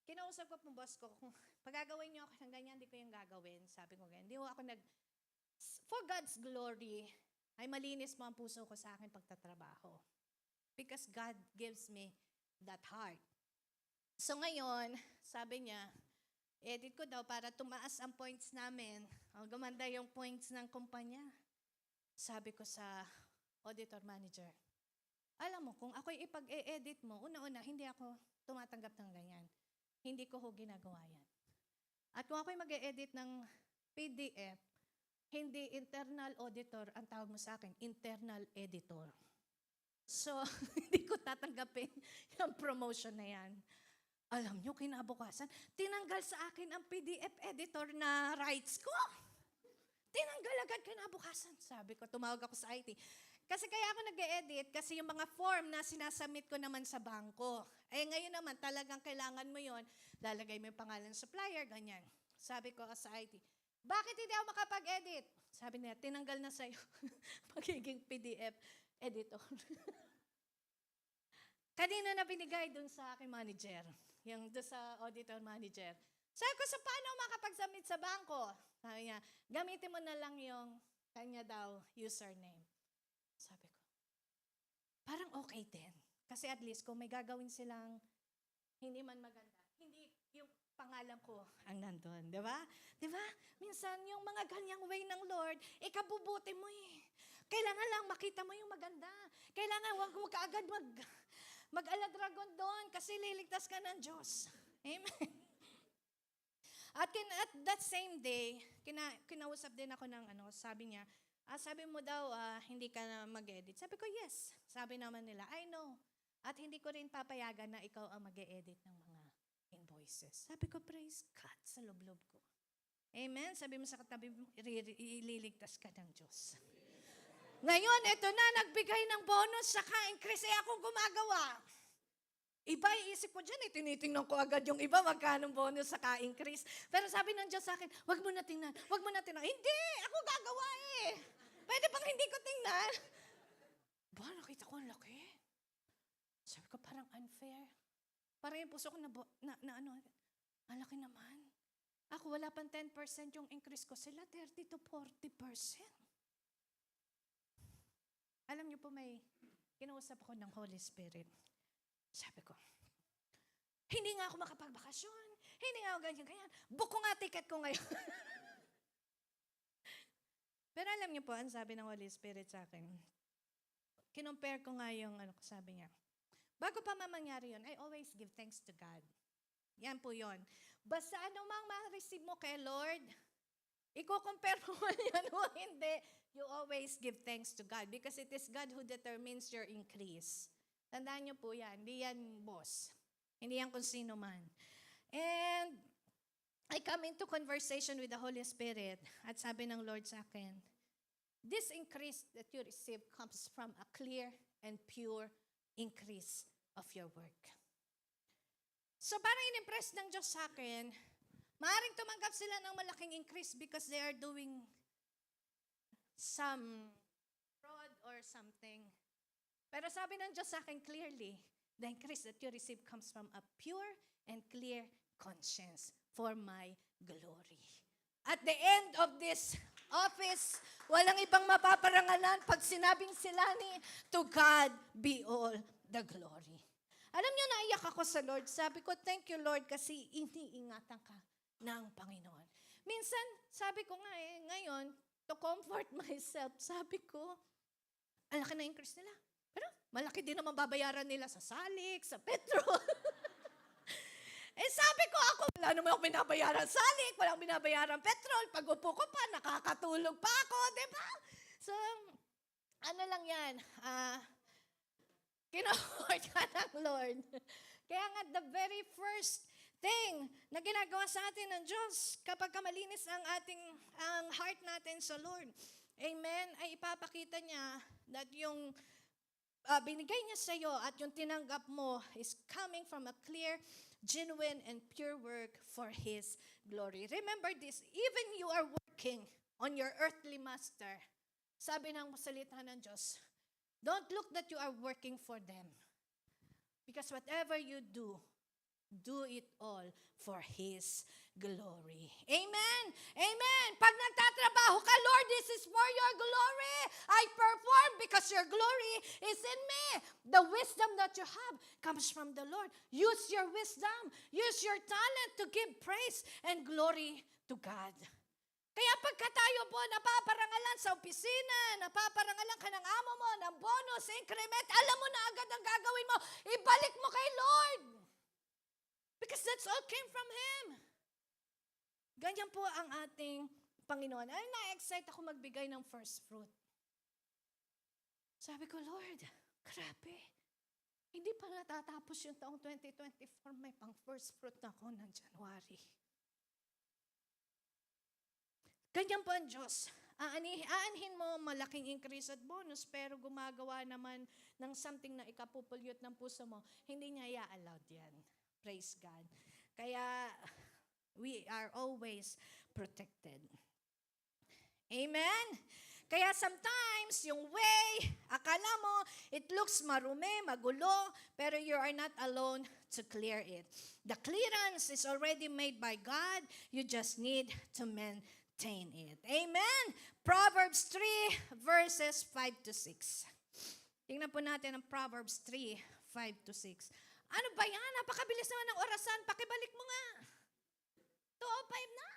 Kinausap ko pong boss ko, kung pagagawin niyo ako ng ganyan, hindi ko yung gagawin. Sabi ko ganyan, hindi ako for God's glory, ay malinis mo ang puso ko sa akin pagtatrabaho. Because God gives me that heart. So ngayon, sabi niya, edit ko daw para tumaas ang points namin. Gumanda yung points ng kumpanya. Sabi ko sa auditor manager, Alam mo, kung ako'y ipag-e-edit mo, una-una, hindi ako tumatanggap ng ganyan. Hindi ko ho ginagawa yan. At kung ako'y mag-e-edit ng PDF, hindi internal auditor ang tawag mo sa akin, internal editor. So, hindi ko tatanggapin yung promotion na yan. Alam nyo, kinabukasan, tinanggal sa akin ang PDF editor na rights ko. Tinanggal agad kinabukasan. Sabi ko, tumawag ako sa IT. Kasi kaya ako nag-e-edit kasi yung mga form na sinasubmit ko naman sa bangko. Eh ngayon naman talagang kailangan mo yon, lalagay mo yung pangalan ng supplier, ganyan. Sabi ko sa IT, bakit hindi ako makapag-edit? Sabi niya, tinanggal na sa'yo pagiging PDF editor. Kanina na binigay dun sa aking manager, yung dun sa auditor manager. Sabi ko, so paano makapag-submit sa bangko? Sabi niya, gamitin mo na lang yung kanya daw username. Sabi ko, parang okay din. Kasi at least kung may gagawin silang hindi man maganda, hindi yung pangalan ko ang nandun. Di ba? Di ba? Minsan yung mga ganyang way ng Lord, ikabubuti mo eh. Kailangan lang makita mo yung maganda. Kailangan huwag mo kaagad mag-aladragon doon kasi liligtas ka ng Diyos. Amen. At that same day, kinausap din ako ng sabi niya, sabi mo daw, hindi ka na mag-edit. Sabi ko, yes. Sabi naman nila, I know. At hindi ko rin papayagan na ikaw ang mag-edit ng mga invoices. Sabi ko, praise God sa loob-loob ko. Amen? Sabi mo sa katabi mo, ililigtas ka ng Diyos. Ngayon, ito na, nagbigay ng bonus sa ka-increase. Akong gumagawa. Iba iisip ko dyan, tinitingnan ko agad yung iba, magkano bonus sa ka-increase. Pero sabi ng Diyos sa akin, wag mo na tingnan, wag mo na tingnan. Hindi, ako gagawa eh. Pwede bang hindi ko tingnan? Ba, nakita ko ang laki. Sabi ko, parang unfair. Parang yung puso ko ang laki naman. Ako wala pang 10% yung increase ko. Sila 30 to 40%. Alam niyo po, may kinausap ako ng Holy Spirit. Sabi ko, hindi nga ako makapagbakasyon. Hindi nga ako ganyan. Book ko nga ticket ko ngayon. Pero alam niyo po, ang sabi ng Holy Spirit sa akin, kinompare ko nga yung sabi niya. Bago pa mangyari yun, I always give thanks to God. Yan po yun. Basta anumang ma-receive mo kay Lord, i-compare mo man yan o hindi, you always give thanks to God because it is God who determines your increase. Tandaan niyo po yan, hindi yan boss. Hindi yan kung sino man. And I come into conversation with the Holy Spirit at sabi ng Lord sa akin, this increase that you receive comes from a clear and pure increase of your work. So parang in-impress ng Diyos sa akin, maaaring tumanggap sila ng malaking increase because they are doing some fraud or something. Pero sabi ng Diyos sa akin clearly, the increase that you receive comes from a pure and clear conscience for my glory. At the end of this office, walang ibang mapaparangalan pag sinabing sila ni, to God be all the glory. Alam niyo, naiyak ako sa Lord. Sabi ko, thank you Lord kasi iniingatan ka ng Panginoon. Minsan, sabi ko nga ngayon, to comfort myself, sabi ko, ang laki na increase nila. Pero malaki din naman babayaran nila sa salik, sa petrol. Sabi ko ako, wala naman ako binabayaran salik, wala akong binabayaran petrol. Pag upo ko pa, nakakatulog pa ako, di ba? So, ano lang yan, kinohort ka ng Lord. Kaya nga, the very first thing na ginagawa sa atin ng Diyos kapag malinis ang heart natin sa Lord, amen, ay ipapakita niya that yung binigay niya sa iyo at yung tinanggap mo is coming from a clear, genuine, and pure work for His glory. Remember this, even you are working on your earthly master, sabi ng salita ng Diyos, don't look that you are working for them. Because whatever you do it all for His glory. Amen? Amen. Pag nagtatrabaho ka, Lord, this is for your glory. I perform because your glory is in me. The wisdom that you have comes from the Lord. Use your wisdom. Use your talent to give praise and glory to God. Kaya pagka tayo po napaparangalan sa opisina, napaparangalan ka ng amo mo, ng bonus, increment, alam mo na agad ang gagawin mo, ibalik mo kay Lord. Because that's all came from Him. Ganyan po ang ating Panginoon. Ay, na-excite ako magbigay ng first fruit. Sabi ko, Lord, grabe. Hindi pa natatapos yung taong 2024, may pang first fruit na ako ng January. Ganyan po ang Diyos. Aanhin mo malaking increase at bonus, pero gumagawa naman ng something na ikapupulyot ng puso mo, hindi niya i-allowed yan. Praise God. Kaya, we are always protected. Amen? Kaya sometimes, yung way, akala mo, it looks marumi, magulo, pero you are not alone to clear it. The clearance is already made by God. You just need to maintain it. Amen? Proverbs 3, verses 5 to 6. Tingnan po natin ang Proverbs 3, 5 to 6. Ano ba yan? Napakabilis naman ng orasan. Pakibalik mo nga. 2:05 na.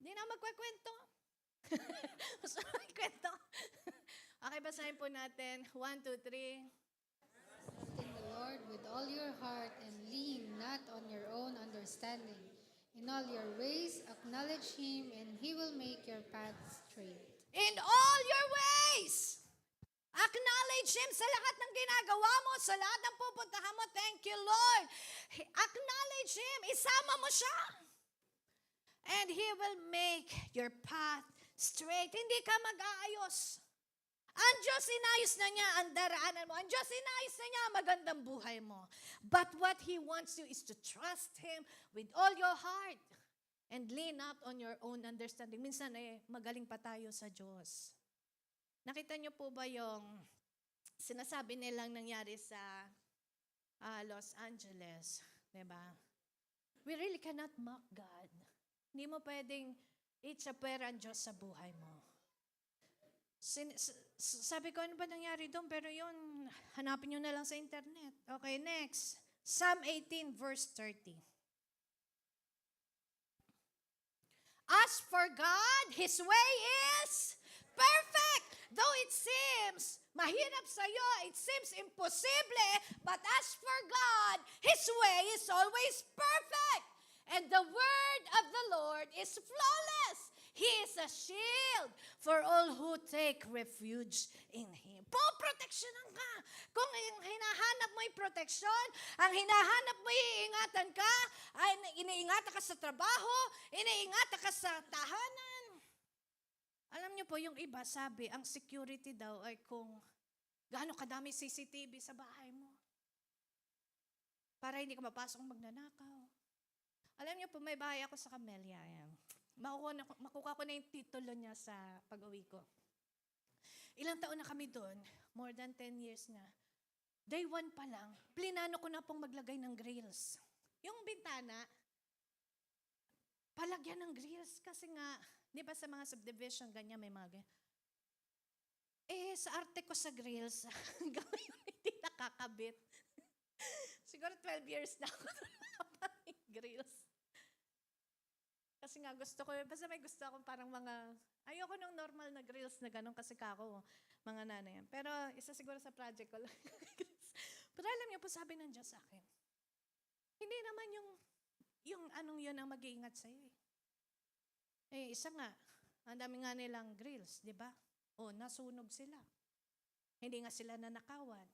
Hindi na magkwekwento. Mas magkwento. Okay, basahin po natin. 1, 2, 3. Trust in the Lord with all your heart and lean not on your own understanding. In all your ways acknowledge Him and He will make your paths straight. In all your ways. Acknowledge Him sa lahat ng ginagawa mo, sa lahat ng pupuntahan mo. Thank you, Lord. Acknowledge Him. Isama mo siya. And He will make your path straight. Hindi ka mag-aayos. Ang Diyos, inayos na niya ang daraanan mo. Ang Diyos, inayos na niya ang magandang buhay mo. But what He wants you is to trust Him with all your heart and lean not on your own understanding. Minsan magaling pa tayo sa Diyos. Nakita niyo po ba yung sinasabi nilang nangyari sa Los Angeles? Diba? We really cannot mock God. Hindi mo pwedeng itsapuera ang Diyos sa buhay mo. Sabi ko, ano ba nangyari doon? Pero yun, hanapin nyo na lang sa internet. Okay, next. Psalm 18, verse 30. As for God, His way is perfect. Though it seems mahirap sa'yo, it seems imposible, but as for God, His way is always perfect. And the word of the Lord is flawless. He is a shield for all who take refuge in Him. Proteksyonan ka. Kung hinahanap mo yung proteksyon, ang hinahanap mo iingatan ka, ay iniingatan ka sa trabaho, iniingatan ka sa tahanan. Alam niyo po, yung iba sabi, ang security daw ay kung gaano kadami CCTV sa bahay mo. Para hindi ka mapasok magnanakaw. Alam niyo po, may bahay ako sa Camellia. Makukuha ko na yung titulo niya sa pag-uwi ko. Ilang taon na kami doon, more than 10 years na. Day 1 pa lang, plinano ko na pong maglagay ng grills. Yung bintana, palagyan ng grills kasi nga, di ba sa mga subdivision, ganyan may mga ganyan. Sa arte ko sa grills, hanggang ngayon hindi nakakabit. Siguro 12 years na ako na grills. Kasi nga gusto ko, basta may gusto ako parang mga, ayoko nung normal na grills na ganun kasi kako, mga nanay. Pero isa siguro sa project ko lang. Pero alam niyo po, sabi ng Diyos sa akin, hindi naman yung anong yun ang mag-iingat sa'yo eh. Isa nga, ang dami nga nilang grills, di ba? Nasunog sila. Hindi nga sila nanakawan.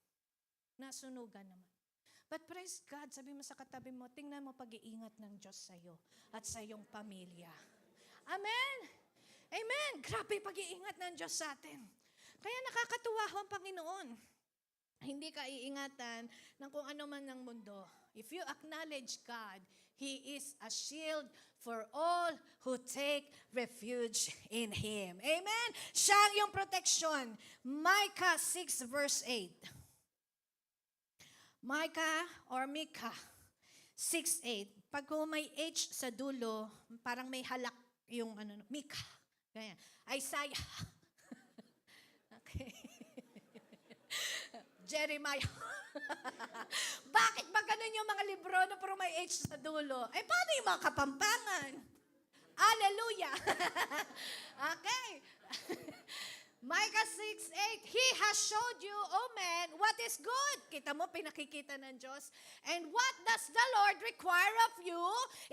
Nasunugan naman. But praise God, sabi mo sa katabi mo, tingnan mo pag-iingat ng Diyos sa'yo at sa iyong pamilya. Amen? Amen! Grabe pag-iingat ng Diyos sa atin. Kaya nakakatuwa ang Panginoon. Hindi ka iingatan ng kung ano man ng mundo. If you acknowledge God, He is a shield for all who take refuge in Him. Amen? Siya yung protection. Micah 6 verse 8. Micah or Micah 6:8. Pag may H sa dulo, parang may halak yung Micah. Ganyan. Isaiah. Okay. Jeremiah. Bakit ba ganun yung mga libro na puro may H sa dulo? Paano yung mga Kapampangan? Hallelujah! Okay. Micah 6:8, He has showed you, O man, what is good. Kita mo, pinakikita ng Diyos. And what does the Lord require of you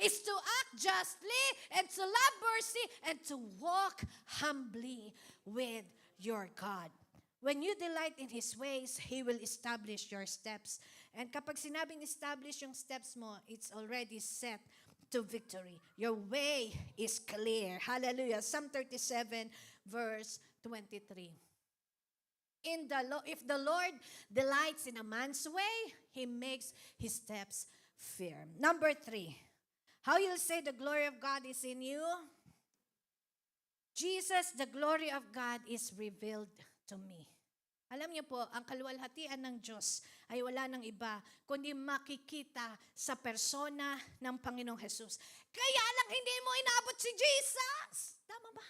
is to act justly and to love mercy and to walk humbly with your God. When you delight in His ways, He will establish your steps. And kapag sinabing establish yung steps mo, it's already set to victory. Your way is clear. Hallelujah. Psalm 37 verse 23. If the Lord delights in a man's way, He makes his steps firm. Number 3. How you'll say the glory of God is in you? Jesus, the glory of God is revealed to me. Alam niyo po, ang kaluwalhatian ng Diyos ay wala ng iba, kundi makikita sa persona ng Panginoong Jesus. Kaya lang hindi mo inabot si Jesus. Tama ba?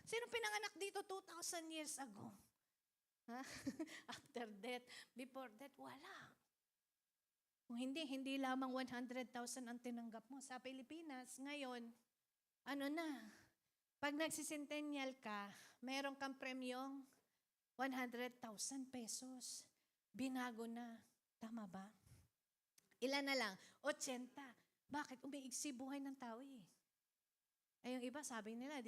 Sino pinanganak dito 2,000 years ago? Ha? After death, before death, wala. Kung hindi lamang 100,000 ang tinanggap mo. Sa Pilipinas, ngayon, ano na, pag nagsisentennial ka, mayroon kang premyong 100,000 pesos. Binago na. Tama ba? Ilan na lang? 80. Bakit? Umiigsi buhay ng tao eh. Ay, yung iba, sabi nila,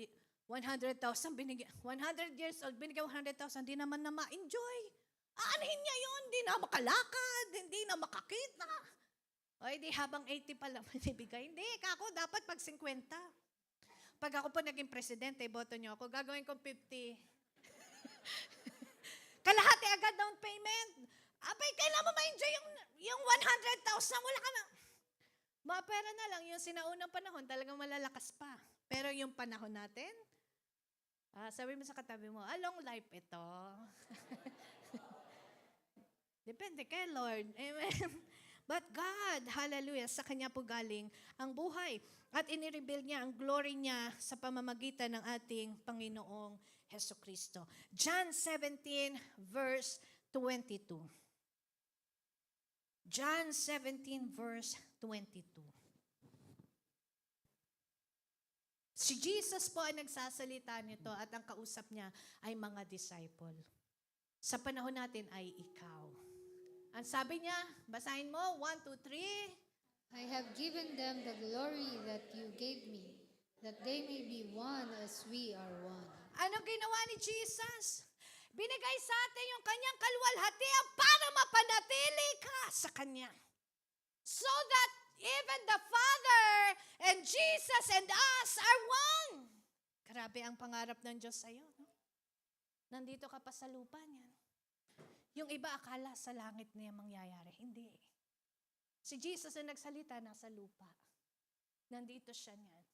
100,000, 100 years old, binigyan 100,000, di naman na ma-enjoy. Aanahin niya yun, di na makalakad, hindi na makakita. O, di habang 80 pa lang manibigay. Hindi, kako, dapat pag 50. Pag ako po naging presidente, boto niyo ako, gagawin ko 50. Kalahati agad down payment. Abay, kailan mo ma-enjoy yung 100,000? Wala ka na. Mapera na lang, yung sinaunang panahon, talagang malalakas pa. Pero yung panahon natin, sabi mo sa katabi mo, long life ito. Depende kay Lord. Amen. But God, hallelujah, sa Kanya po galing ang buhay. At inireveal niya ang glory niya sa pamamagitan ng ating Panginoong Hesukristo. John 17 verse 22. John 17 verse 22. Si Jesus po ay nagsasalita nito at ang kausap niya ay mga disciple. Sa panahon natin ay ikaw. Ang sabi niya, basahin mo, 1, 2, 3. I have given them the glory that you gave me, that they may be one as we are one. Anong ginawa ni Jesus? Binigay sa atin yung kanyang kaluwalhatian para mapanatili ka sa kanya. So that even the Father and Jesus and us are one. Grabe ang pangarap ng Diyos sa'yo. No? Nandito ka pa sa lupa niyan. Yung iba akala sa langit na yung mangyayari. Hindi. Si Jesus na nagsalita nasa lupa. Nandito siya niyan.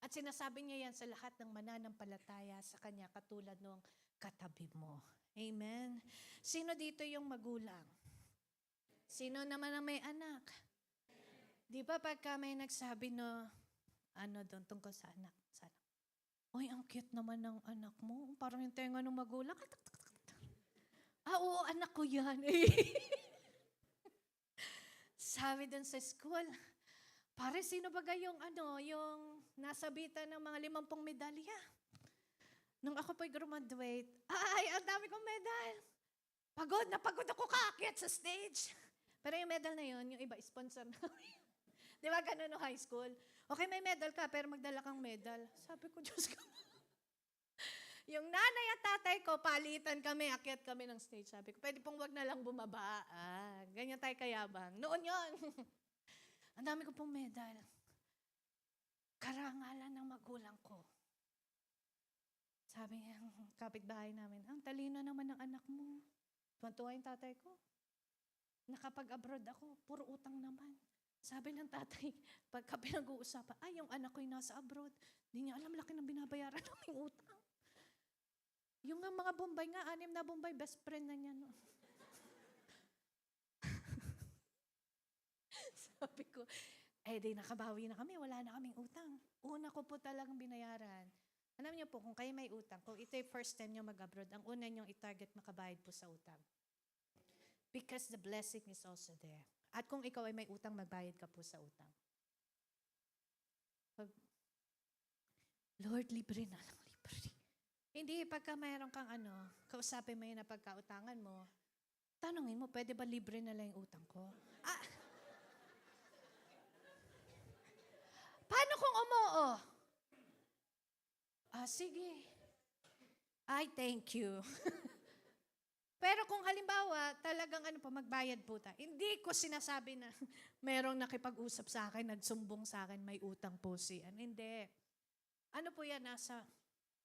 At sinasabi niya yan sa lahat ng mananampalataya sa kanya katulad nung katabi mo. Amen? Sino dito yung magulang? Sino naman ang may anak? Di ba pagka may nagsabi no, doon tungkol sa anak? Uy, ang cute naman ng anak mo. Parang yung tenga ng magulang. Oo, anak ko yan. Sabi dun sa school, pare, sino ba yung yung nasabitan ng mga 50 medalya? Nung ako po'y graduate, ay, ang dami kong medal. Pagod na pagod ako kaakyat sa stage. Pero yung medal na yun, yung iba, sponsor na. Di ba, ganun no high school? Okay, may medal ka, pero magdala kang medal. Sabi ko, Diyos ko. Yung nanay at tatay ko, palitan kami, akyat kami ng stage. Sabi ko, pwede pong wag na lang bumaba. Ganyan tayo kayabang. Noon yon. Ang dami ko pong medal. Karangalan ng magulang ko. Sabi niya, kapitbahay namin, ang talino naman ng anak mo. Tuwan-tuwa yung tatay ko. Nakapag-abroad ako, puro utang naman. Sabi ng tatay, pagka pinag-uusapan, yung anak ko yung nasa abroad. Hindi niya alam, laki ng binabayaran naming utang. Yung mga Bombay nga, 6 na Bombay, best friend na niya. No? Sabi ko, di nakabawi na kami, wala na kaming utang. Una ko po talagang binayaran. Alam niyo po, kung kayo may utang, kung ito yung first time niyo mag-abroad, ang una niyong i-target makabayad po sa utang. Because the blessing is also there. At kung ikaw ay may utang, magbayad ka po sa utang. Lord, libre na lang, libre. Hindi, pagka mayroon kang kausapin mo yun na pagkautangan mo, tanungin mo, pwede ba libre na lang yung utang ko? Paano kung umoo? Sige. Ay, thank you. Pero kung halimbawa, talagang magbayad po tayo. Hindi ko sinasabi na merong nakipag-usap sa akin, nagsumbong sa akin, may utang po siya. Hindi. Ano po yan,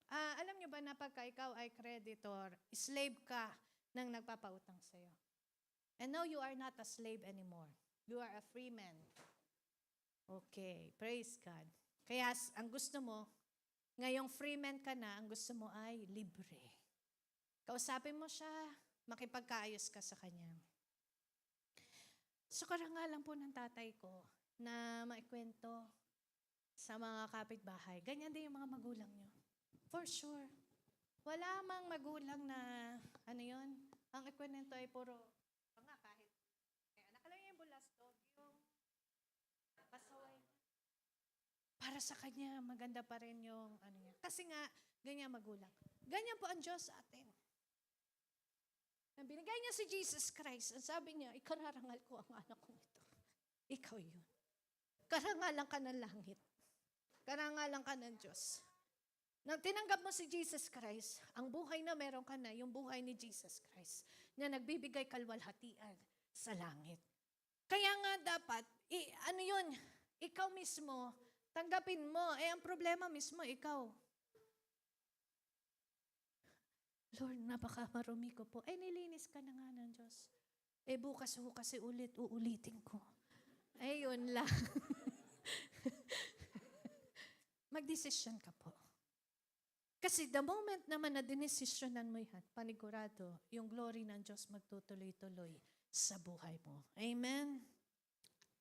alam nyo ba na pagka ikaw ay creditor, slave ka ng nagpapautang sa'yo. And now you are not a slave anymore. You are a free man. Okay, praise God. Kaya ang gusto mo, ngayong free man ka na, ang gusto mo ay libre. Kausapin mo siya, makipagkaayos ka sa kanya. So karangalan po ng tatay ko na maikwento sa mga kapitbahay. Ganyan din yung mga magulang nyo. For sure. Wala mang magulang na, ang ikwento ay puro, kahit, anak lang yung bulastog, yung pasaway. Para sa kanya, maganda pa rin yung niya. Kasi nga, ganyan magulang. Ganyan po ang Diyos sa atin. Binigay niya si Jesus Christ. Ang sabi niya, ikararangal ko ang anak kong ito. Ikaw yun. Karangalan ka ng langit. Karangalan ka ng Diyos. Nang tinanggap mo si Jesus Christ, ang buhay na meron ka na, yung buhay ni Jesus Christ, na nagbibigay kalwalhatian sa langit. Kaya nga dapat, ikaw mismo, tanggapin mo. Ang problema mismo, ikaw. Lord, napakamarumi ko po. Nilinis ka na nga ng Diyos. Bukas ho kasi uulitin ko. Yun lang. Magdesisyon ka po. Kasi the moment naman na dinesisyonan mo yan, panigurado, yung glory ng Diyos magtutuloy-tuloy sa buhay mo. Amen?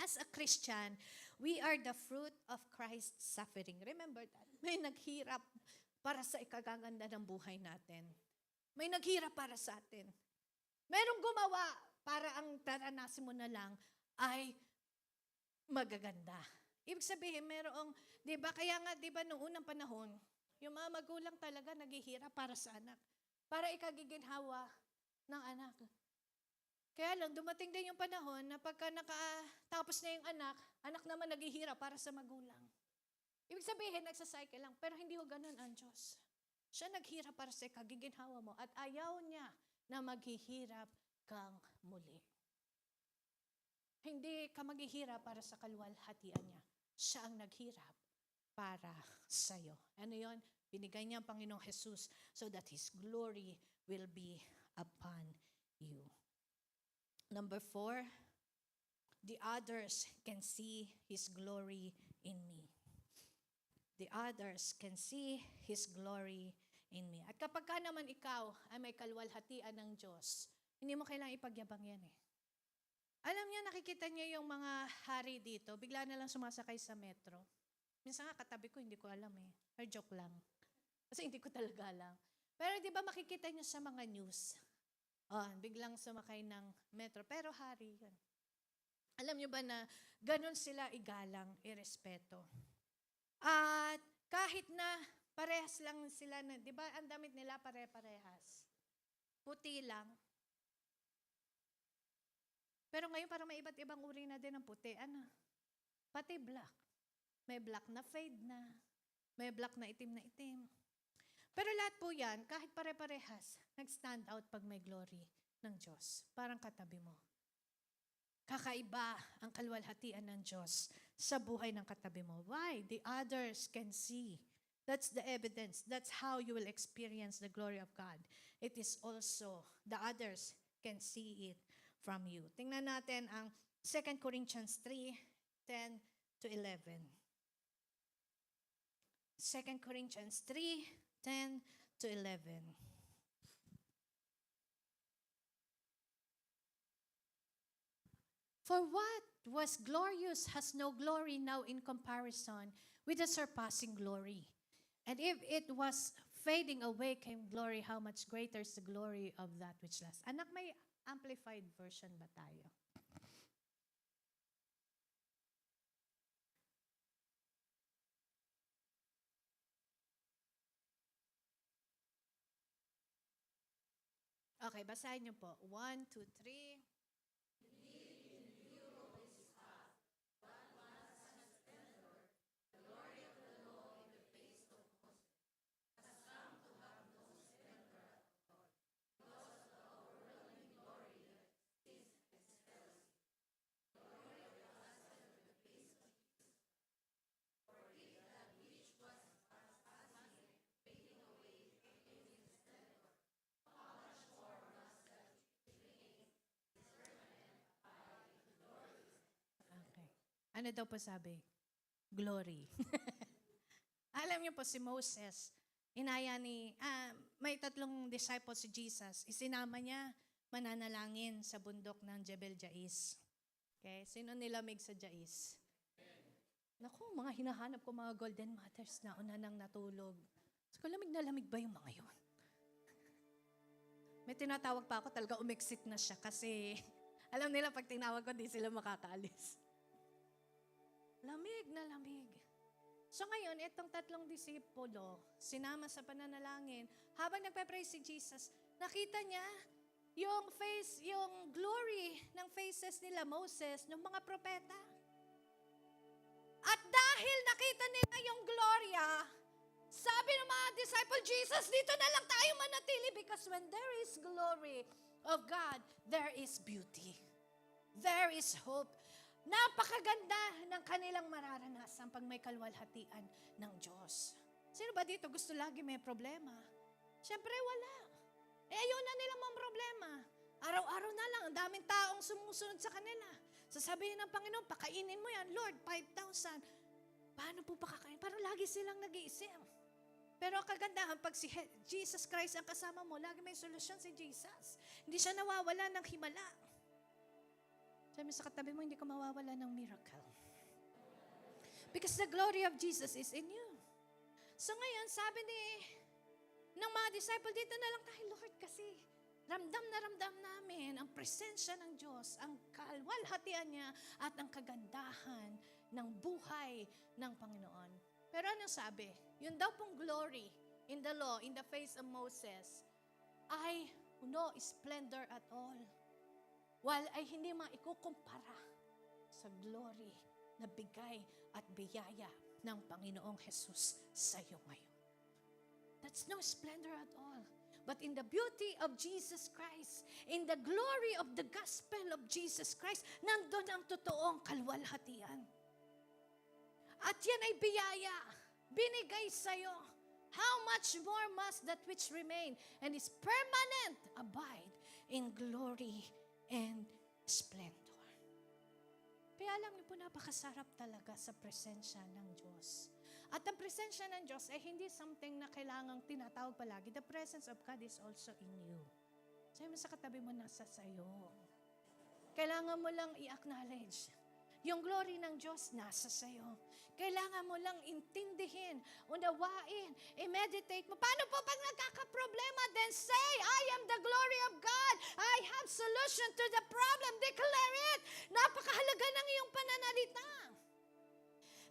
As a Christian, we are the fruit of Christ's suffering. Remember that. May naghirap para sa ikagaganda ng buhay natin. May naghirap para sa atin. Merong gumawa para ang taranasin mo na lang ay magaganda. Ibig sabihin, merong, di ba, kaya nga, di ba, noong unang panahon, yung mga magulang talaga naghihirap para sa anak. Para ikagiginhawa ng anak. Kaya lang, dumating din yung panahon na pagka nakatapos na yung anak naman naghihirap para sa magulang. Ibig sabihin, nagsacycle lang. Pero hindi ho ganun ang Diyos. Siya naghirap para sa ikagiginhawa mo at ayaw niya na maghihirap kang muli. Hindi ka maghihirap para sa kalwalhatian niya. Siya ang naghirap para sa'yo. Ano yun? Binigay niya ang Panginoong Jesus so that His glory will be upon you. Number 4, the others can see His glory in me. The others can see His glory in me. At kapag ka naman ikaw ay may kalwalhatian ng Diyos, hindi mo kailangang ipagyabang yan eh. Alam niyo, nakikita niyo yung mga hari dito, bigla na lang sumasakay sa metro. Minsan nga katabi ko, hindi ko alam eh. Or joke lang. Kasi hindi ko talaga alam. Pero di ba makikita niyo sa mga news, biglang sumakay ng metro. Pero hari yun. Alam niyo ba na ganun sila igalang, irespeto. At kahit na parehas lang sila, di ba ang damit nila pare-parehas. Puti lang. Pero ngayon parang may iba't ibang uri na din ng puti. Pati black. May black na fade na. May black na itim na itim. Pero lahat po yan, kahit pare-parehas, nag-stand out pag may glory ng Diyos. Parang katabi mo. Kakaiba ang kalwalhatian ng Diyos sa buhay ng katabi mo. Why? The others can see. That's the evidence. That's how you will experience the glory of God. It is also, the others can see it from you. Tingnan natin ang 2 Corinthians 3:10 to 11. 2 Corinthians 3:10 to 11. For what was glorious has no glory now in comparison with the surpassing glory. And if it was fading away came glory, how much greater is the glory of that which lasts. Anak, may amplified version ba tayo? Okay, basahin niyo po. 1, 2, 3. Okay. Ano daw po sabi? Glory. Alam niyo po si Moses, may tatlong disciples si Jesus. Isinama niya mananalangin sa bundok ng Jebel Jais. Okay, sino nilamig sa Jais? Naku, mga hinahanap ko mga golden mothers na una nang natulog. So, lamig na lamig ba yung mga yun? May tinatawag pa ako, talaga umexit na siya kasi alam nila pag tinawag ko, di sila makakaalis. Lamig na lamig. So ngayon, itong tatlong disipulo, sinama sa pananalangin, habang nagpe-pray si Jesus, nakita niya yung glory ng faces nila, Moses, ng mga propeta. At dahil nakita nila yung gloria, sabi ng mga disciple, Jesus, dito na lang tayo manatili because when there is glory of God, there is beauty. There is hope. Napakaganda ng kanilang mararanasan pag may kalwalhatian ng Diyos. Sino ba dito gusto lagi may problema? Siyempre wala. Ayaw na nila mga problema. Araw-araw na lang, ang daming taong sumusunod sa kanila. Sasabihin ng Panginoon, pakainin mo yan, Lord, 5,000. Paano po pakakain? Parang lagi silang nag-iisip. Pero ang kagandahan, pag si Jesus Christ ang kasama mo, lagi may solusyon si Jesus. Hindi siya nawawala ng himala. Sabi sa katabi mo, hindi ka mawawala ng miracle. Because the glory of Jesus is in you. So ngayon, sabi ng mga disciple, dito na lang tayo, Lord, kasi ramdam na ramdam namin ang presensya ng Diyos, ang kalwalhatian niya, at ang kagandahan ng buhay ng Panginoon. Pero anong sabi? Yun daw pong glory in the law, in the face of Moses, ay no splendor at all. While ay hindi maikukumpara sa glory na bigay at biyaya ng Panginoong Jesus sa iyo ngayon. That's no splendor at all. But in the beauty of Jesus Christ, in the glory of the gospel of Jesus Christ, nandun ang totoong kalwalhatian. At yan ay biyaya, binigay sa iyo. How much more must that which remain and is permanent abide in glory and splendor. Kaya alam niyo po, napakasarap talaga sa presensya ng Diyos. At ang presensya ng Diyos ay hindi something na kailangang tinatawag palagi. The presence of God is also in you. Sabi mo sa katabi mo, nasa sayo. Kailangan mo lang i-acknowledge. Yung glory ng Diyos nasa sayo. Kailangan mo lang intindihin, unawain, i-meditate mo. Paano po pag nagkakaproblema? Then say, I am the glory of God. I have solution to the problem. Declare it. Napakahalaga ng iyong pananalita.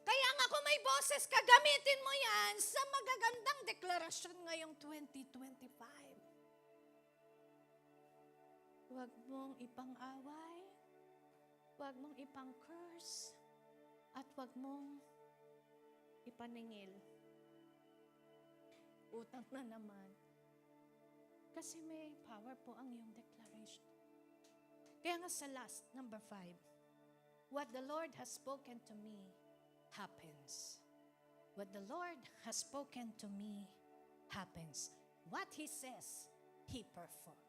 Kaya nga kung may boses ka, gamitin mo yan sa magagandang deklarasyon ngayong 2025. Huwag mong ipang-away. Huwag mong ipang-curse. At huwag mong ipaningil. Utang na naman. Kasi may power po ang iyong declaration. Kaya nga sa last, number 5, what the Lord has spoken to me happens. What the Lord has spoken to me happens. What He says, He performs.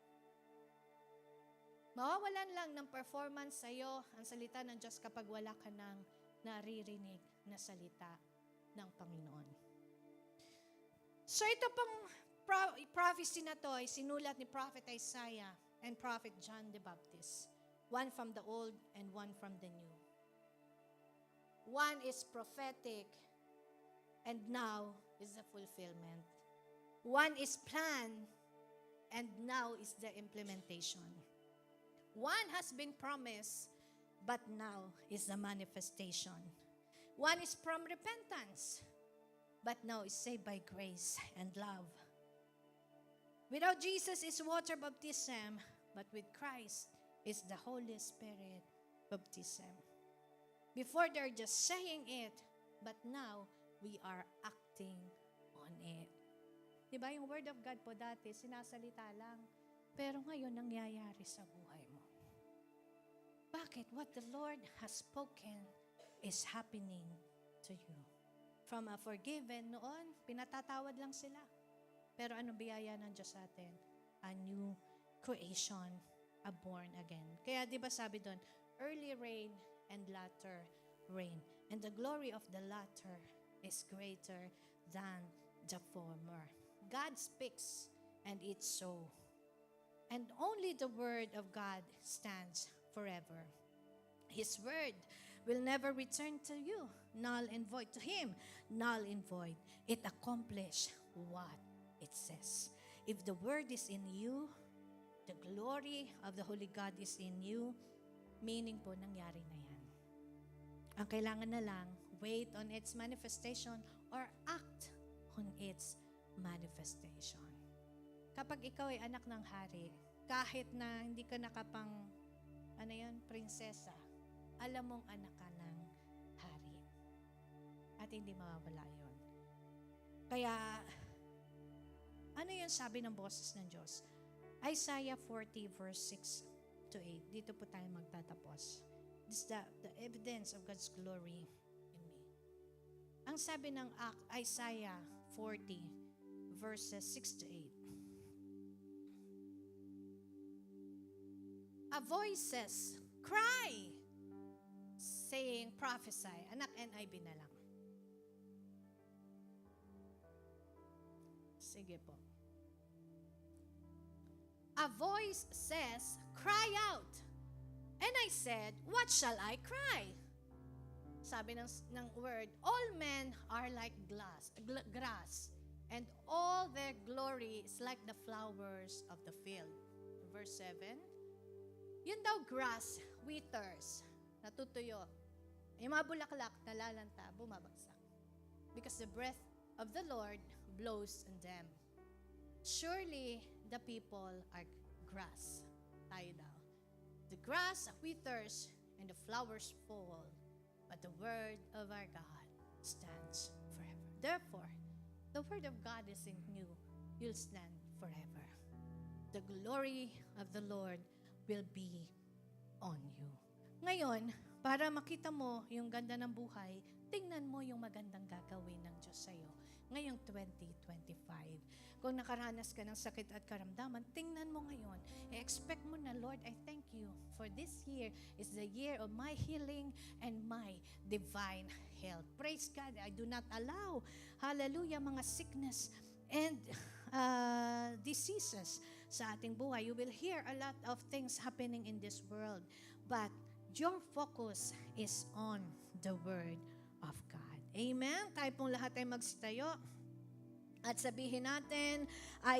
Mawawalan lang ng performance sa iyo ang salita ng Diyos kapag wala ka ng naririnig na salita ng Panginoon. So ito pong prophecy na to ay sinulat ni Prophet Isaiah and Prophet John the Baptist. One from the old and one from the new. One is prophetic and now is the fulfillment. One is plan and now is the implementation. One has been promised, but now is the manifestation. One is from repentance, but now is saved by grace and love. Without Jesus is water baptism, but with Christ is the Holy Spirit baptism. Before they're just saying it, but now we are acting on it. Diba yung Word of God po dati, sinasalita lang. Pero ngayon, nangyayari sa buhay mo. Bakit? What the Lord has spoken is happening to you. From a forgiven noon, pinatatawad lang sila. Pero ano biyaya ng Diyos sa atin? A new creation, a born again. Kaya di ba sabi doon, early rain and latter rain. And the glory of the latter is greater than the former. God speaks, and it's so. And only the word of God stands forever. His word will never return to you, null and void. To Him, null and void. It accomplished what it says. If the word is in you, the glory of the Holy God is in you, meaning po, nangyari na yan. Ang kailangan na lang, wait on its manifestation or act on its manifestation. Kapag ikaw ay anak ng hari, kahit na hindi ka nakapang, prinsesa, alam mong anak ka ng hari. At hindi mawawala yun. Kaya, ano yun sabi ng boses ng Diyos? Isaiah 40 verse 6 to 8. Dito po tayo magtatapos. This is the evidence of God's glory in me. Ang sabi ng Isaiah 40 verses 6 to 8. A voice says, cry, saying, prophesy. Anak NIV na lang. Sige po. A voice says, cry out. And I said, what shall I cry? Sabi ng word, all men are like grass, and all their glory is like the flowers of the field. Verse 7, yun daw grass withers, natutuyo. Yung mga bulaklak, nalalanta, bumabagsak. Because the breath of the Lord blows on them. Surely, the people are grass. Tayo daw. The grass withers and the flowers fall, but the word of our God stands forever. Therefore, the word of God is in you. You'll stand forever. The glory of the Lord will be on you. Ngayon, para makita mo yung ganda ng buhay, tingnan mo yung magandang gagawin ng Diyos sa'yo ngayong 2025. Kung nakaranas ka ng sakit at karamdaman, tingnan mo ngayon. I-expect mo na, Lord, I thank you for this year is the year of my healing and my divine health. Praise God, I do not allow, hallelujah, mga sickness and diseases sa ating buhay. You will hear a lot of things happening in this world, but your focus is on the Word of God. Amen? Tayo pong lahat ay magsitayo at sabihin natin, I